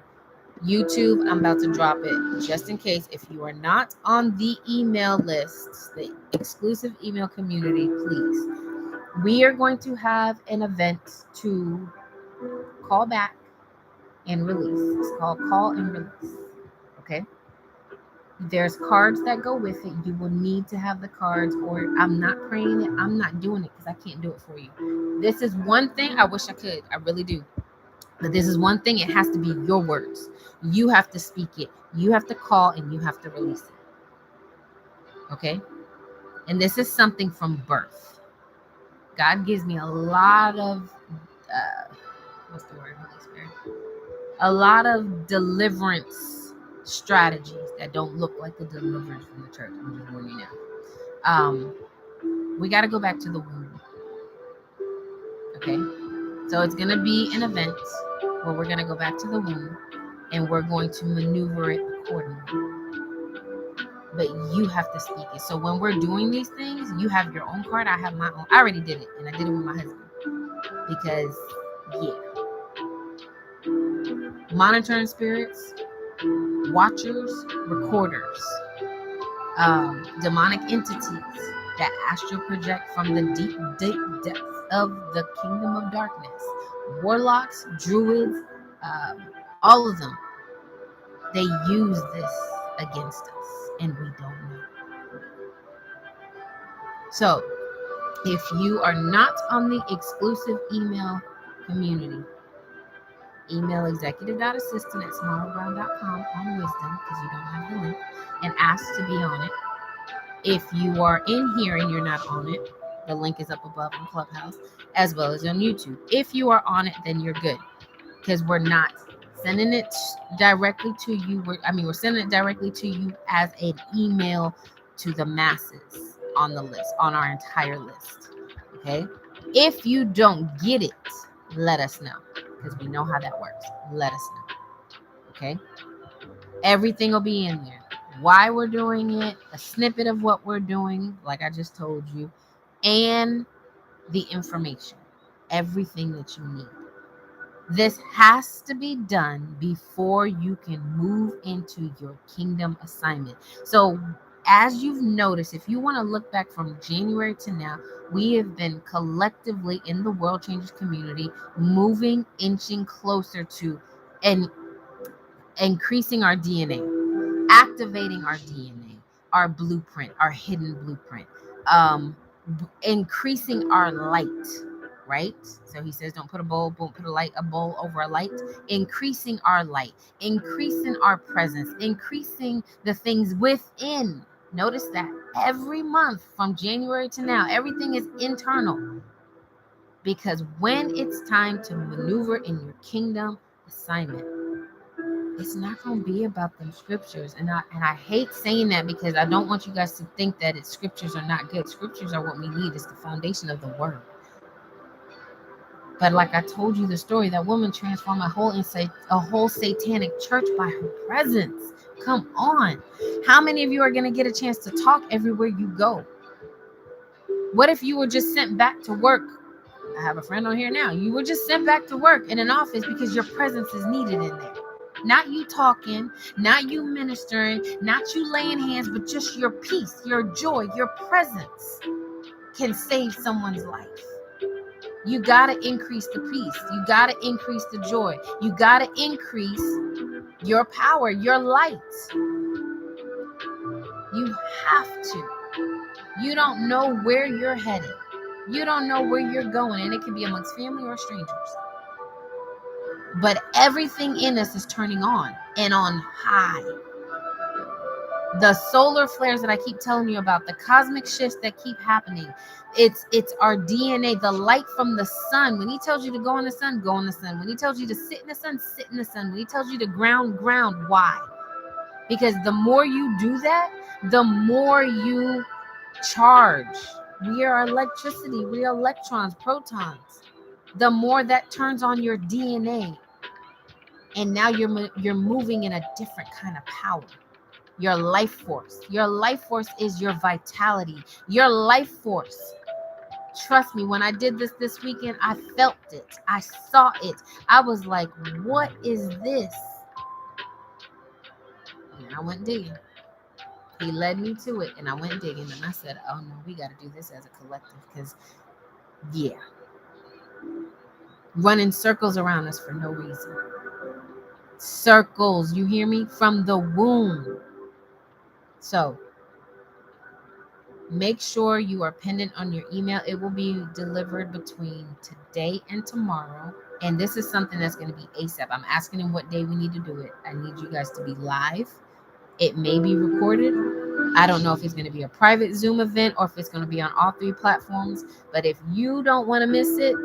YouTube, I'm about to drop it just in case. If you are not on the email list, the exclusive email community, please. We are going to have an event to call back and release. It's called Call and Release. Okay? There's cards that go with it. You will need to have the cards, or I'm not praying it. I'm not doing it because I can't do it for you. This is one thing I wish I could. I really do. But this is one thing. It has to be your words. You have to speak it. You have to call and you have to release it. Okay? And this is something from birth. God gives me a lot of, what's the word, Holy Spirit? A lot of deliverance strategies that don't look like the deliverance from the church. I'm just warning you now. We got to go back to the womb. Okay? So it's going to be an event where we're going to go back to the womb and we're going to maneuver it accordingly. But you have to speak it. So when we're doing these things, you have your own card. I have my own. I already did it, and I did it with my husband. Because, monitoring spirits, watchers, recorders, demonic entities that astral project from the deep depths of the kingdom of darkness, warlocks, druids, all of them, they use this against us, and we don't know. So, if you are not on the exclusive email community, email executive.assistant@smallybrown.com on wisdom, because you don't have the link, and ask to be on it. If you are in here and you're not on it, the link is up above in Clubhouse, as well as on YouTube. If you are on it, then you're good, because we're not sending it directly to you. We're sending it directly to you as an email to the masses on the list, on our entire list. Okay? If you don't get it, let us know, because we know how that works. Let us know. Okay? Everything will be in there. Why we're doing it, a snippet of what we're doing, like I just told you, and the information. Everything that you need. This has to be done before you can move into your kingdom assignment. So, as you've noticed, if you want to look back from January to now, we have been collectively in the World Changers community moving, inching closer to and increasing our DNA, activating our DNA, our blueprint, our hidden blueprint, increasing our light. Right? So he says, don't put a bowl over a light. Increasing our light, increasing our presence, increasing the things within. Notice that every month from January to now, everything is internal. Because when it's time to maneuver in your kingdom assignment, it's not going to be about them scriptures. And I hate saying that, because I don't want you guys to think that scriptures are not good. Scriptures are what we need. It's the foundation of the word. But like I told you the story, that woman transformed a whole satanic church by her presence. Come on. How many of you are going to get a chance to talk everywhere you go? What if you were just sent back to work? I have a friend on here now. You were just sent back to work in an office because your presence is needed in there. Not you talking, not you ministering, not you laying hands, but just your peace, your joy, your presence. can save someone's life. You got to increase the peace. You got to increase the joy. You got to increase your power, your light. You have to. You don't know where you're headed. You don't know where you're going, and it can be amongst family or strangers. But everything in us is turning on and on high. The solar flares that I keep telling you about, the cosmic shifts that keep happening, it's our DNA, the light from the sun. When he tells you to go in the sun, go in the sun. When he tells you to sit in the sun, sit in the sun. When he tells you to ground. Why? Because the more you do that, the more you charge. We are electricity. We are electrons, protons. The more that turns on your DNA, and now you're moving in a different kind of power. Your life force. Your life force is your vitality. Your life force. Trust me, when I did this weekend, I felt it. I saw it. I was like, what is this? And I went digging. He led me to it, and I went digging, and I said, oh no, we got to do this as a collective, because yeah, running circles around us for no reason. Circles, you hear me? From the womb. So make sure you are pendant on your email. It will be delivered between today and tomorrow. And this is something that's going to be ASAP. I'm asking him what day we need to do it. I need you guys to be live. It may be recorded. I don't know if it's going to be a private Zoom event or if it's going to be on all 3 platforms. But if you don't want to miss it,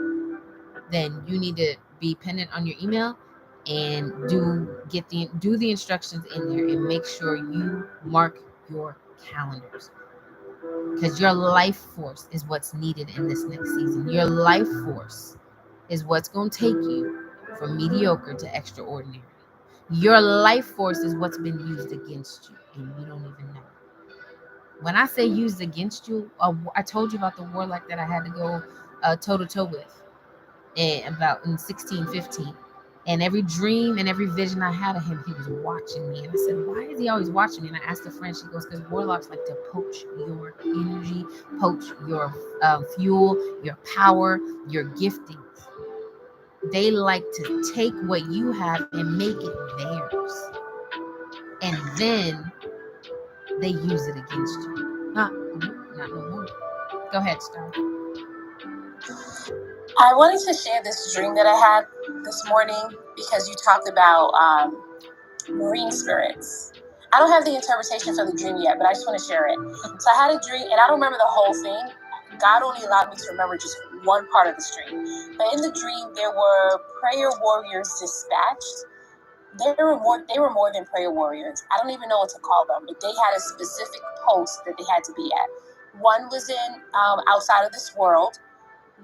then you need to be pendant on your email and do the instructions in there, and make sure you mark your calendars, because your life force is what's needed in this next season. Your life force is what's going to take you from mediocre to extraordinary. Your life force is what's been used against you, and you don't even know. When I say used against you, I told you about the warlock that I had to go toe-to-toe with in 16-15. And every dream and every vision I had of him, he was watching me. And I said, why is he always watching me? And I asked a friend, she goes, because warlocks like to poach your energy, poach your fuel, your power, your giftings. They like to take what you have and make it theirs. And then they use it against you. Not no more. Go ahead, Star. I wanted to share this dream that I had this morning, because you talked about marine spirits. I don't have the interpretation for the dream yet, but I just want to share it. So I had a dream, and I don't remember the whole thing. God only allowed me to remember just one part of the dream. But in the dream, there were prayer warriors dispatched. They were more than prayer warriors. I don't even know what to call them, but they had a specific post that they had to be at. One was in outside of this world.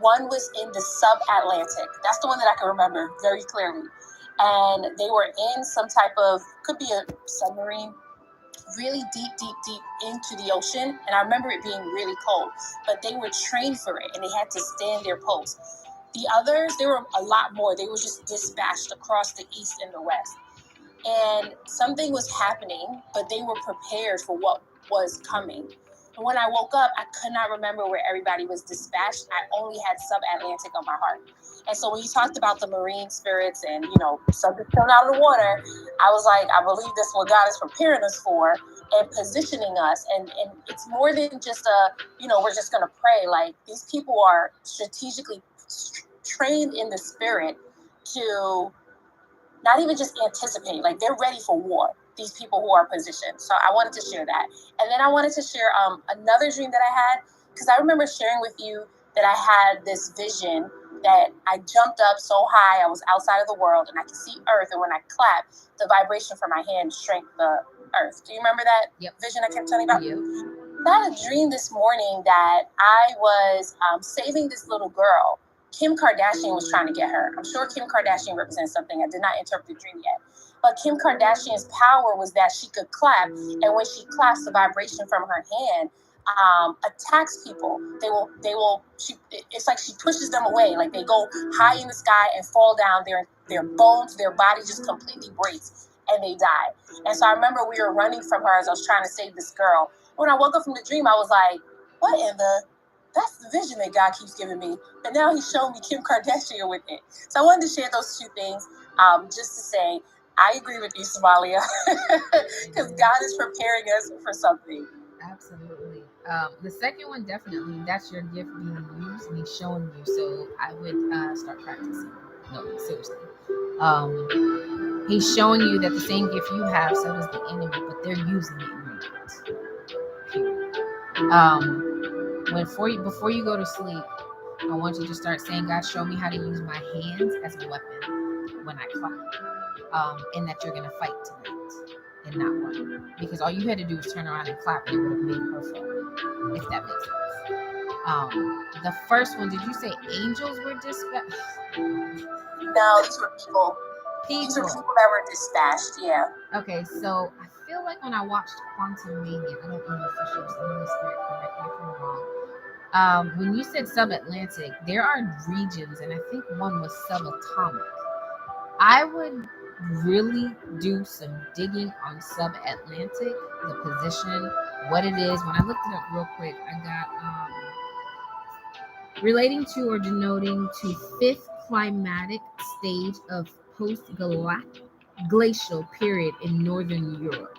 One was in the sub-Atlantic. That's the one that I can remember very clearly. And they were in some type of, could be a submarine, really deep into the ocean. And I remember it being really cold, but they were trained for it and they had to stand their post. The others, there were a lot more. They were just dispatched across the east and the west. And something was happening, but they were prepared for what was coming. And when I woke up, I could not remember where everybody was dispatched. I only had sub-Atlantic on my heart. And so when you talked about the marine spirits and, something thrown out of the water, I was like, I believe this is what God is preparing us for and positioning us. And it's more than just we're just going to pray. Like, these people are strategically trained in the spirit to not even just anticipate, like they're ready for war, these people who are positioned. So I wanted to share that. And then I wanted to share another dream that I had, because I remember sharing with you that I had this vision that I jumped up so high, I was outside of the world and I could see earth. And when I clapped, the vibration from my hand shrank the earth. Do you remember that vision I kept telling you about? Yep. I had a dream this morning that I was saving this little girl. Kim Kardashian was trying to get her. I'm sure Kim Kardashian represents something. I did not interpret the dream yet. But Kim Kardashian's power was that she could clap, and when she claps, the vibration from her hand attacks people. It's like she pushes them away. Like they go high in the sky and fall down. Their bones, their body just completely breaks and they die. And so I remember we were running from her as I was trying to save this girl. When I woke up from the dream, I was like, what in the... that's the vision that God keeps giving me. But now he's showing me Kim Kardashian with it. So I wanted to share those two things, just to say, I agree with you, Somalia, because God is preparing us for something. Absolutely. The second one, definitely, that's your gift being used, and he's showing you. So I would start practicing. No, seriously. He's showing you that the same gift you have, so does the enemy, but they're using it in before you go to sleep, I want you to start saying, God, show me how to use my hands as a weapon when I clap. And that you're going to fight tonight and not run. Because all you had to do was turn around and clap, and it would have made her fall, if that makes sense. The first one, did you say angels were dispatched? No, these were people. These are people that were dispatched, yeah. Okay, so I feel like when I watched Quantumania, I don't know if she was the Holy Spirit, correct me if I'm wrong. When you said sub-Atlantic, there are regions, and I think one was subatomic. I would really do some digging on sub-Atlantic, the position, what it is. When I looked it up real quick, I got relating to or denoting to fifth climatic stage of post-glacial period in northern Europe,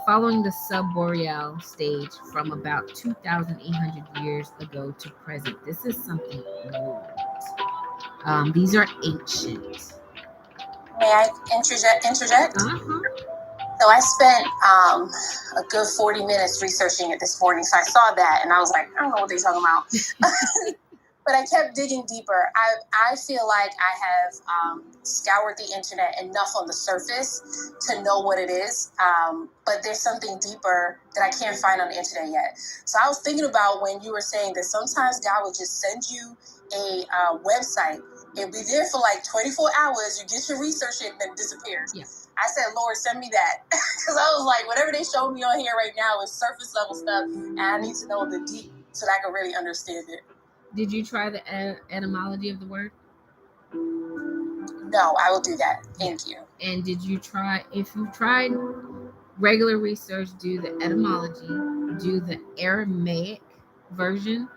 following the subboreal stage from about 2,800 years ago to present. This is something old. These are ancient. May I interject? Uh-huh. So I spent a good 40 minutes researching it this morning. So I saw that and I was like, I don't know what they're talking about. But I kept digging deeper. I feel like I have scoured the internet enough on the surface to know what it is. But there's something deeper that I can't find on the internet yet. So I was thinking about when you were saying that sometimes God would just send you a website. It'll be there for like 24 hours. You get your research in and then it disappears. Yeah. I said, Lord, send me that. Because I was like, whatever they showed me on here right now is surface level stuff. And I need to know the deep so that I can really understand it. Did you try the etymology of the word? No, I will do that. Thank you. And did you try, if you tried regular research, do the etymology, do the Aramaic version,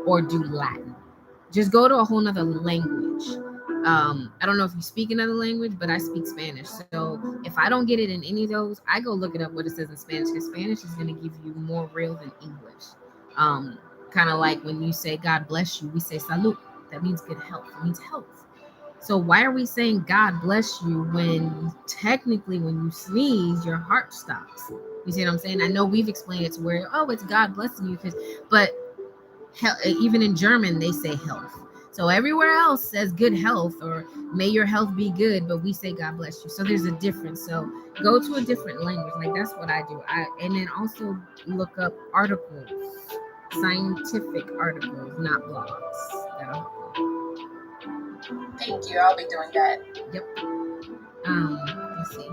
or do Latin? Just go to a whole nother language. I don't know if you speak another language, but I speak Spanish. So if I don't get it in any of those, I go look it up what it says in Spanish, because Spanish is going to give you more real than English. Kind of like when you say God bless you, we say salud. That means good health. It means health. So why are we saying God bless you when technically when you sneeze, your heart stops? You see what I'm saying? I know we've explained it to where, oh, it's God blessing you, but even in German, they say health. So everywhere else says good health or may your health be good, but we say God bless you. So there's a difference. So go to a different language. Like that's what I do. And then also look up articles, scientific articles, not blogs. That'll help. Thank you. I'll be doing that. Yep. Let's see.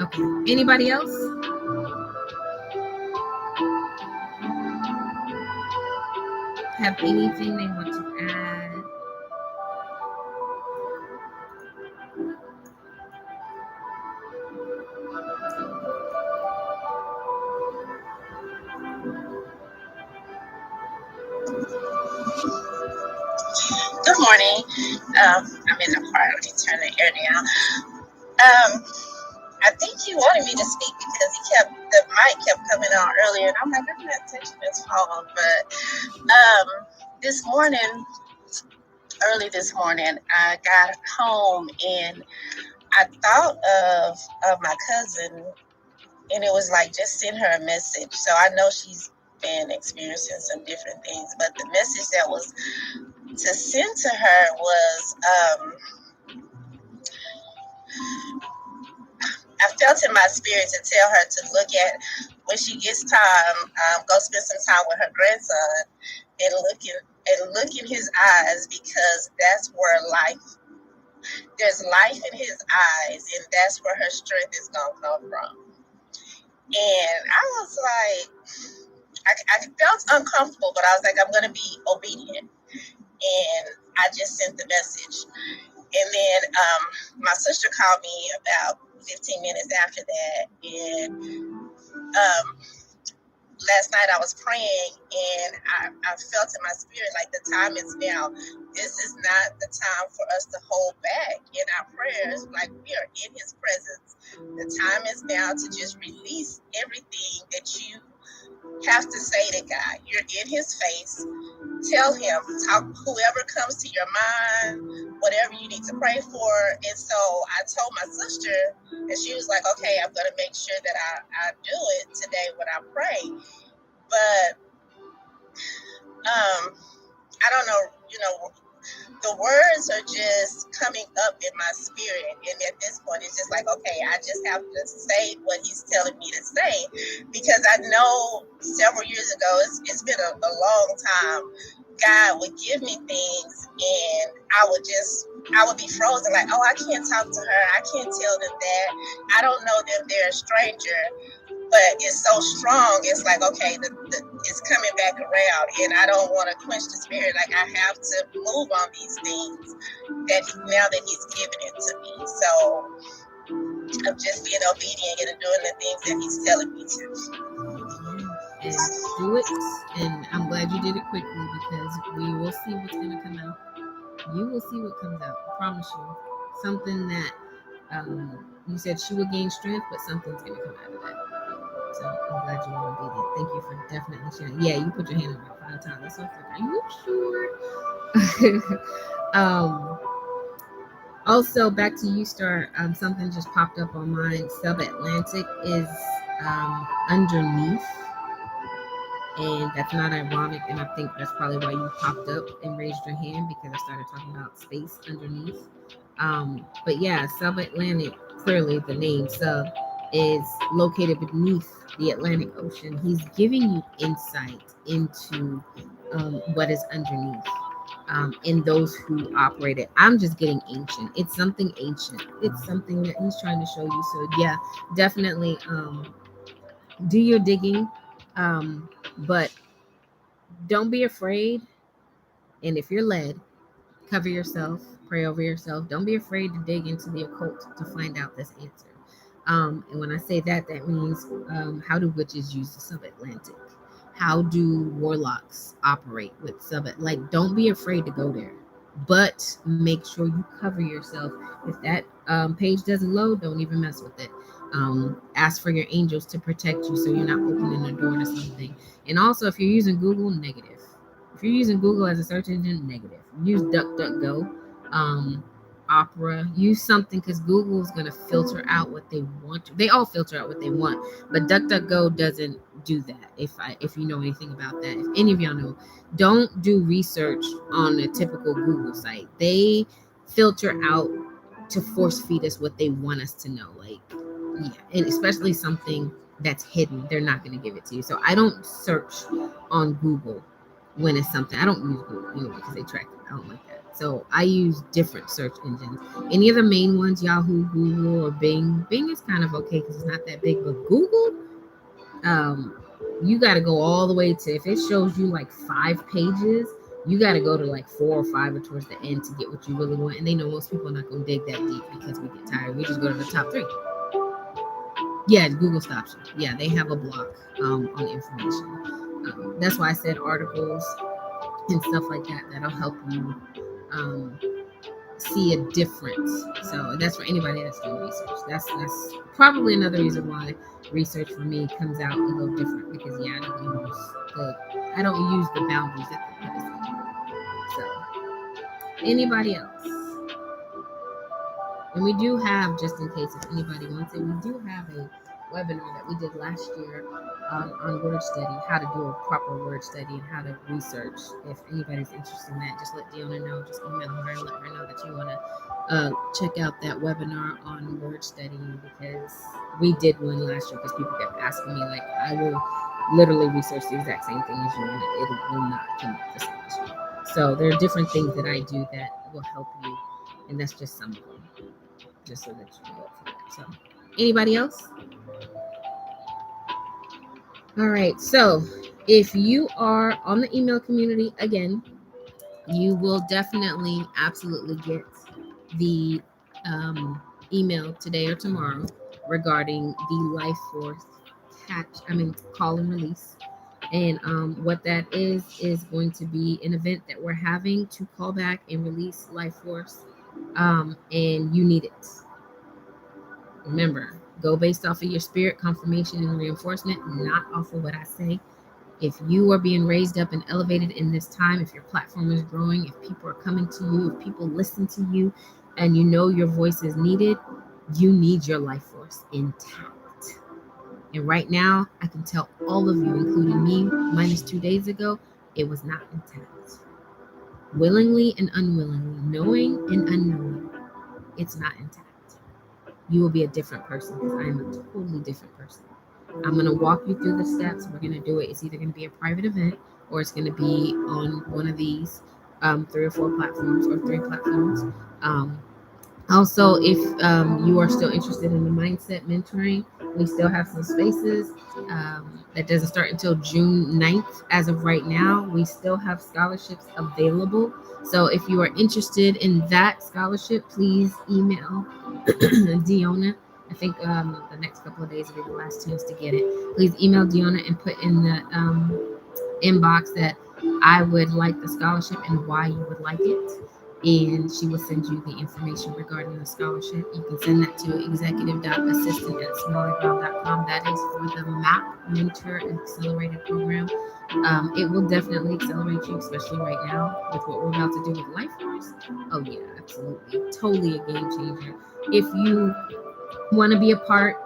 Okay. Anybody else? Have anything they want to add? Good morning. I'm in the car. Let me turn the air down. I think he wanted me to speak because the mic kept coming on earlier, and I'm like, I'm not touching this phone. But early this morning, I got home and I thought of my cousin, and it was like just send her a message. So I know she's been experiencing some different things, but the message that was to send to her was, I felt in my spirit to tell her to look at, when she gets time, go spend some time with her grandson and look in his eyes, because that's where there's life in his eyes, and that's where her strength is gonna come from. And I was like, I felt uncomfortable, but I was like, I'm gonna be obedient, and I just sent the message. And then my sister called me about 15 minutes after that, and Last night I was praying and I felt in my spirit like the time is now. This is not the time for us to hold back in our prayers. Like, we are in his presence. The time is now to just release everything that you have to say to God. You're in his face. Tell him, talk whoever comes to your mind, whatever you need to pray for. And so I told my sister, and she was like, okay, I'm going to make sure that I do it today when I pray. But I don't know, the words are just coming up in my spirit. And at this point, it's just like, okay, I just have to say what he's telling me to say. Because I know several years ago, it's been a long time, God would give me things and I would be frozen, like, oh, I can't talk to her. I can't tell them that. I don't know them. They're a stranger. But it's so strong. It's like, okay, it's coming back around, and I don't want to quench the spirit. Like, I have to move on these things now that he's given it to me. So I'm just being obedient and doing the things that he's telling me to. And do it. And I'm glad you did it quickly, because we will see what's going to come out. You will see what comes out. I promise you. Something that you said she will gain strength, but something's going to come out of that. So I'm glad you were obedient. Thank you for definitely sharing. Yeah, you put your hand up about 5 times. So I was like, are you sure? Also, back to you, Star. Something just popped up on mine. Sub-Atlantic is underneath. And that's not ironic. And I think that's probably why you popped up and raised your hand, because I started talking about space underneath. But yeah, Sub-Atlantic, clearly the name sub, is located beneath the Atlantic Ocean. He's giving you insight into what is underneath, and those who operate it. I'm just getting ancient. It's something ancient. It's something that he's trying to show you. So yeah, definitely do your digging, but don't be afraid. And if you're led, cover yourself, pray over yourself. Don't be afraid to dig into the occult to find out this answer. And when I say that, that means how do witches use the Sub-Atlantic? How do warlocks operate with Like, don't be afraid to go there, but make sure you cover yourself. If that page doesn't load, don't even mess with it. Ask for your angels to protect you so you're not opening the door to something. And also, if you're using Google, negative. If you're using Google as a search engine, negative. Use DuckDuckGo, Opera. Use something, because Google is going to filter out what they want to. They all filter out what they want, but DuckDuckGo doesn't do that. If you know anything about that, if any of y'all know, don't do research on a typical Google site. They filter out to force feed us what they want us to know. Like, yeah, and especially something that's hidden, they're not going to give it to you. So I don't search on Google when it's something. I don't use Google anyway, because they track it. I don't like that. So I use different search engines. Any of the main ones, Yahoo, Google, or Bing. Bing is kind of okay because it's not that big, but Google, you got to go all the way to, if it shows you like 5 pages, you got to go to like 4 or 5 or towards the end to get what you really want. And they know most people are not going to dig that deep because we get tired. We just go to the top 3. Yeah, Google stops you. Yeah, they have a block on information. That's why I said articles and stuff like that. That'll help you see a difference. So that's for anybody that's doing research. That's probably another reason why research for me comes out a little different, because I don't use the boundaries that they put us in. So anybody else? And we do have, just in case if anybody wants it, we do have a webinar that we did last year on word study, how to do a proper word study and how to research. If anybody's interested in that, just let Deanna know. Just email her and let her know that you want to check out that webinar on word studying, because we did one last year because people kept asking me, like, I will literally research the exact same thing as you and it will not come up the same as you. So there are different things that I do that will help you, and that's just some of them, just so that you know for that. So anybody else? All right, so if you are on the email community, again, you will definitely absolutely get the email today or tomorrow regarding the Life Force call and release. And what that is going to be an event that we're having to call back and release life force. And you need it. Remember, go based off of your spirit, confirmation, and reinforcement, not off of what I say. If you are being raised up and elevated in this time, if your platform is growing, if people are coming to you, if people listen to you, and you know your voice is needed, you need your life force intact. And right now, I can tell all of you, including me, minus 2 days ago, it was not intact. Willingly and unwillingly, knowing and unknowing, it's not intact. You will be a different person because I am a totally different person. I'm going to walk you through the steps. We're going to do it. It's either going to be a private event or it's going to be on one of these 3 or 4 platforms or 3 platforms. Also, if you are still interested in the mindset mentoring, we still have some spaces. That doesn't start until June 9th. As of right now, we still have scholarships available. So if you are interested in that scholarship, please email Diona. I think the next couple of days will be the last chance to get it. Please email Diona and put in the inbox that I would like the scholarship and why you would like it. And she will send you the information regarding the scholarship. You can send that to executive.assistant@smalleyground.com. That is for the MAP Mentor Accelerated Program. It will definitely accelerate you, especially right now with what we're about to do with Life Force. Oh yeah, absolutely. Totally a game changer. If you want to be a part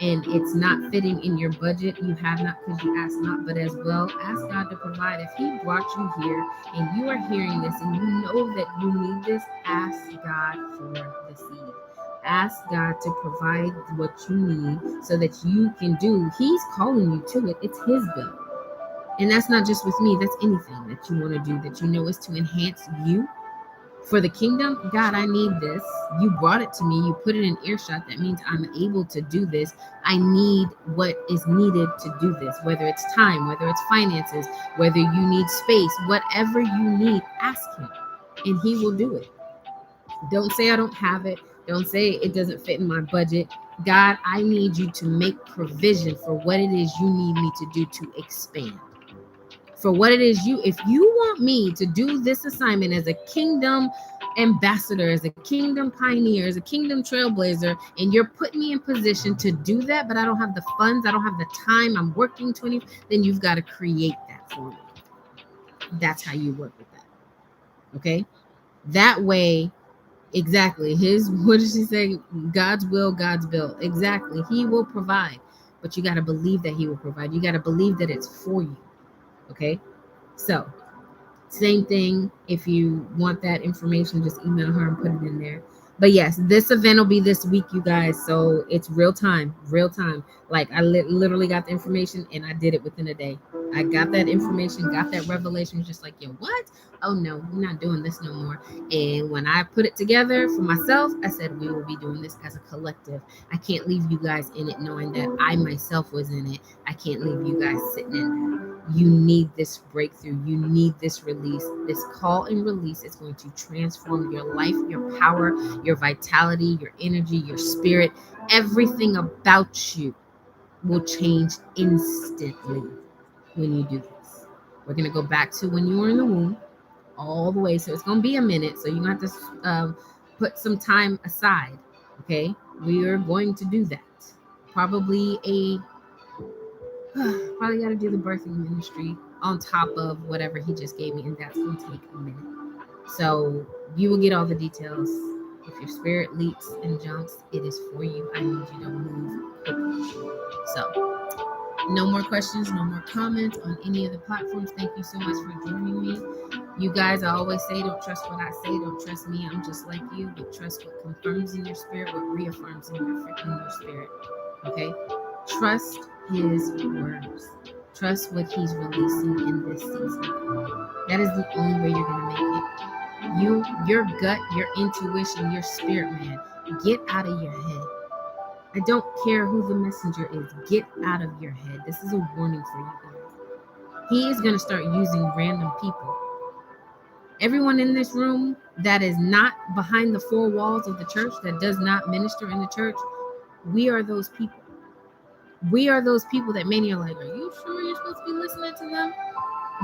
and it's not fitting in your budget, you have not because you ask not, but as well ask God to provide. If he brought you here and you are hearing this and you know that you need this, ask God for the seed. Ask God to provide what you need so that you can do. He's calling you to it. It's his bill. And that's not just with me. That's anything that you want to do that you know is to enhance you for the kingdom. God, I need this. You brought it to me. You put it in earshot. That means I'm able to do this. I need what is needed to do this, whether it's time, whether it's finances, whether you need space, whatever you need, ask him and he will do it. Don't say I don't have it. Don't say it doesn't fit in my budget. God, I need you to make provision for what it is you need me to do to expand. For what it is if you want me to do this assignment as a kingdom ambassador, as a kingdom pioneer, as a kingdom trailblazer, and you're putting me in position to do that, but I don't have the funds, I don't have the time, I'm working 20, then you've got to create that for me. That's how you work with that. Okay? That way, exactly. What did she say? God's will, God's bill. Exactly. He will provide, but you got to believe that he will provide. You got to believe that it's for you. Okay? So, same thing. If you want that information, just email her and put it in there. But yes, this event will be this week, you guys. So it's real time. Like I literally got the information and I did it within a day. I got that information, got that revelation, just like, yo, what? Oh no, we're not doing this no more. And when I put it together for myself, I said we will be doing this as a collective. I can't leave you guys in it knowing that I myself was in it. I can't leave you guys sitting in that. You need this breakthrough. You need this release. This call and release is going to transform your life, your power, your vitality, your energy, your spirit. Everything about you will change instantly when you do this. We're going to go back to when you were in the womb all the way. So it's going to be a minute. So you have to put some time aside. Okay. We are going to do that. Probably got to do the birthing ministry on top of whatever he just gave me. And that's going to take a minute. So you will get all the details. If your spirit leaps and jumps, it is for you. I need you to move quickly. So no more questions, no more comments on any of the platforms. Thank you so much for joining me. You guys, I always say, don't trust what I say. Don't trust me. I'm just like you. But trust what confirms in your spirit, what reaffirms in your spirit. Okay? Trust his words. Trust what he's releasing in this season. That is the only way you're going to make it. Your gut, your intuition, your spirit, man, get out of your head. I don't care who the messenger is. Get out of your head. This is a warning for you guys. He is going to start using random people. Everyone in this room that is not behind the 4 walls of the church, that does not minister in the church, we are those people. We are those people that many are like, are you sure you're supposed to be listening to them?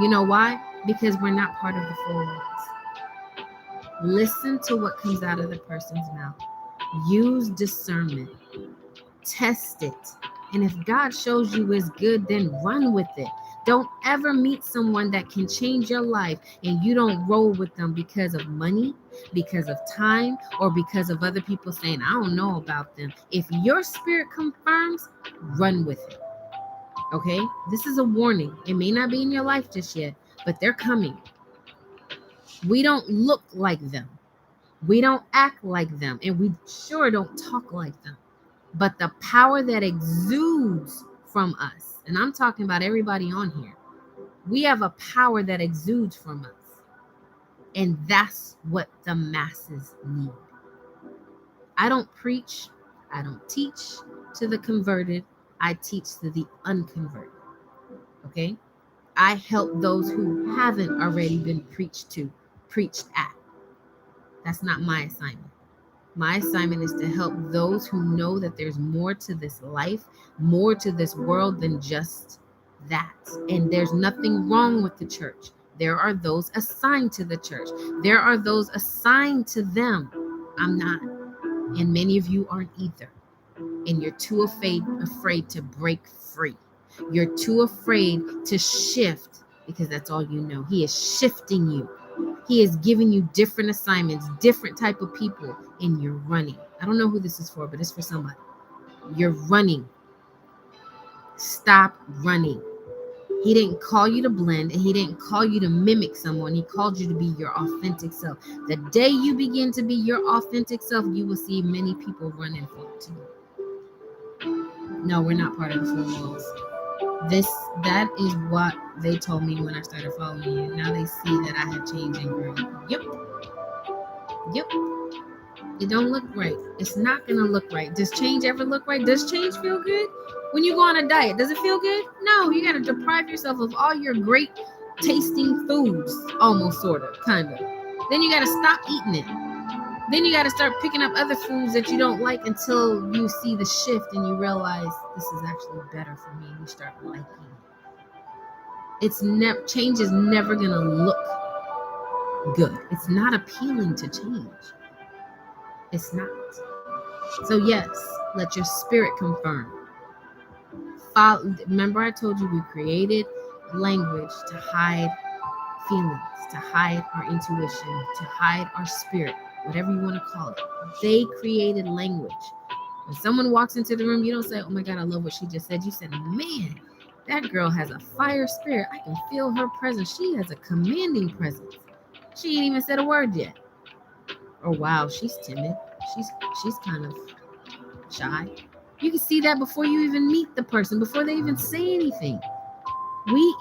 You know why? Because we're not part of the four walls. Listen to what comes out of the person's mouth. Use discernment. Test it. And if God shows you it's good, then run with it. Don't ever meet someone that can change your life and you don't roll with them because of money, because of time, or because of other people saying, I don't know about them. If your spirit confirms, run with it. Okay? This is a warning. It may not be in your life just yet, but they're coming. We don't look like them. We don't act like them. And we sure don't talk like them. But the power that exudes from us, and I'm talking about everybody on here, we have a power that exudes from us. And that's what the masses need. I don't preach, I don't teach to the converted, I teach to the unconverted. Okay? I help those who haven't already been preached at. That's not my assignment. My assignment is to help those who know that there's more to this life, more to this world than just that. And there's nothing wrong with the church. There are those assigned to the church. There are those assigned to them. I'm not. And many of you aren't either. And you're too afraid to break free. You're too afraid to shift because that's all you know. He is shifting you. He is giving you different assignments, different type of people, and you're running. I don't know who this is for, but it's for somebody. You're running. Stop running. He didn't call you to blend, and he didn't call you to mimic someone. He called you to be your authentic self. The day you begin to be your authentic self, you will see many people running for it too. No, we're not part of the four walls. That is what they told me when I started following you. Now they see that I have changed and grown. Yep. It don't look right. It's not gonna look right. Does change ever look right? Does change feel good? When you go on a diet, does it feel good? No, you gotta deprive yourself of all your great tasting foods, almost, sort of, kind of. Then you gotta stop eating it. Then you gotta start picking up other foods that you don't like until you see the shift and you realize this is actually better for me, and you start liking it. Change is never gonna look good. It's not appealing to change. It's not. So yes, let your spirit confirm. Remember I told you we created language to hide feelings, to hide our intuition, to hide our spirit, whatever you want to call it. They created language. When someone walks into the room, you don't say, oh my God, I love what she just said. You said, man, that girl has a fire spirit. I can feel her presence. She has a commanding presence. She ain't even said a word yet. Or wow, she's timid. She's kind of shy. You can see that before you even meet the person, before they even say anything. We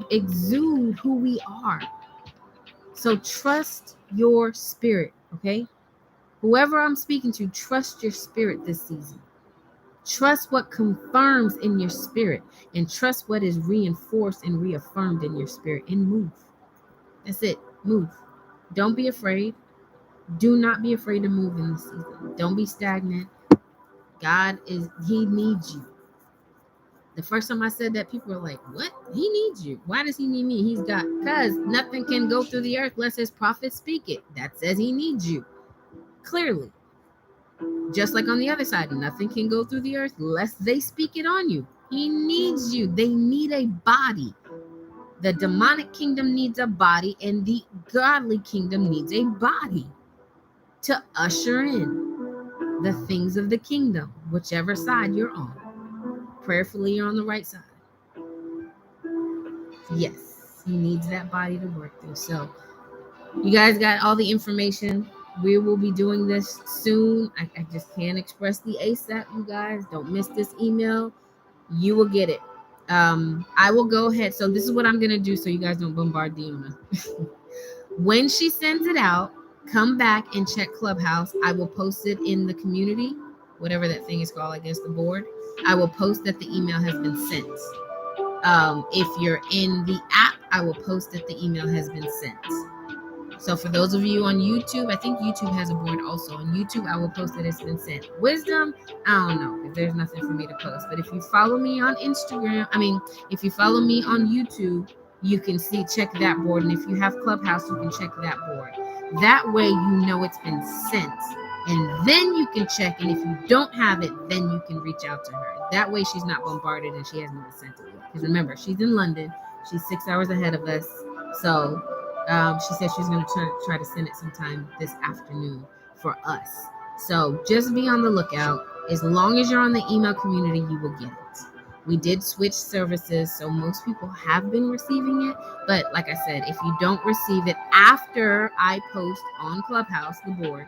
exude who we are. So trust your spirit, okay? Whoever I'm speaking to, trust your spirit this season. Trust what confirms in your spirit, and trust what is reinforced and reaffirmed in your spirit, and move. That's it. Move. Don't be afraid. Do not be afraid to move in this season. Don't be stagnant. He needs you. The first time I said that, people were like, what? He needs you. Why does he need me? Because nothing can go through the earth unless his prophets speak it. That says he needs you. Clearly. Just like on the other side, nothing can go through the earth unless they speak it on you. He needs you. They need a body. The demonic kingdom needs a body, and the godly kingdom needs a body to usher in the things of the kingdom, whichever side you're on. Prayerfully, you're on the right side. Yes, he needs that body to work through. So you guys got all the information. We will be doing this soon. I just can't express the ASAP, you guys. Don't miss this email. You will get it. I will go ahead. So this is what I'm going to do so you guys don't bombard Deanna. When she sends it out, come back and check Clubhouse. I will post it in the community, whatever that thing is called, against the board. I will post that the email has been sent. If you're in the app, I will post that the email has been sent. So for those of you on YouTube, I think YouTube has a board also. On YouTube, I will post that it's been sent. Wisdom, I don't know, because there's nothing for me to post. But if you follow me on Instagram, if you follow me on YouTube, you can check that board. And if you have Clubhouse, you can check that board. That way you know it's been sent. And then you can check. And if you don't have it, then you can reach out to her. That way she's not bombarded and she hasn't been sent it yet. Because remember, she's in London. She's 6 hours ahead of us. So she said she's going to try to send it sometime this afternoon for us. So just be on the lookout. As long as you're on the email community, you will get it. We did switch services, so most people have been receiving it. But like I said, if you don't receive it after I post on Clubhouse, the board,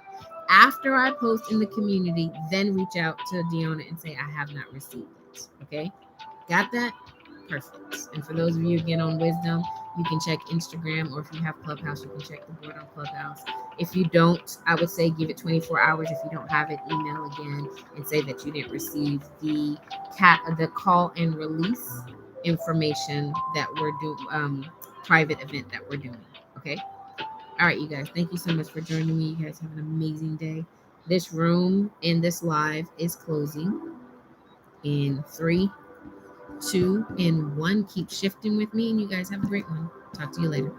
after I post in the community, then reach out to Deanna and say, I have not received it. Okay? Got that? Perfect. And for those of you again on Wisdom, you can check Instagram, or if you have Clubhouse, you can check the board on Clubhouse. If you don't, I would say give it 24 hours. If you don't have it, email again and say that you didn't receive the call and release information that we're doing, private event that we're doing. Okay. All right, you guys. Thank you so much for joining me. You guys have an amazing day. This room in this live is closing in 3, 2, and 1. Keep shifting with me, and you guys have a great one. Talk to you later.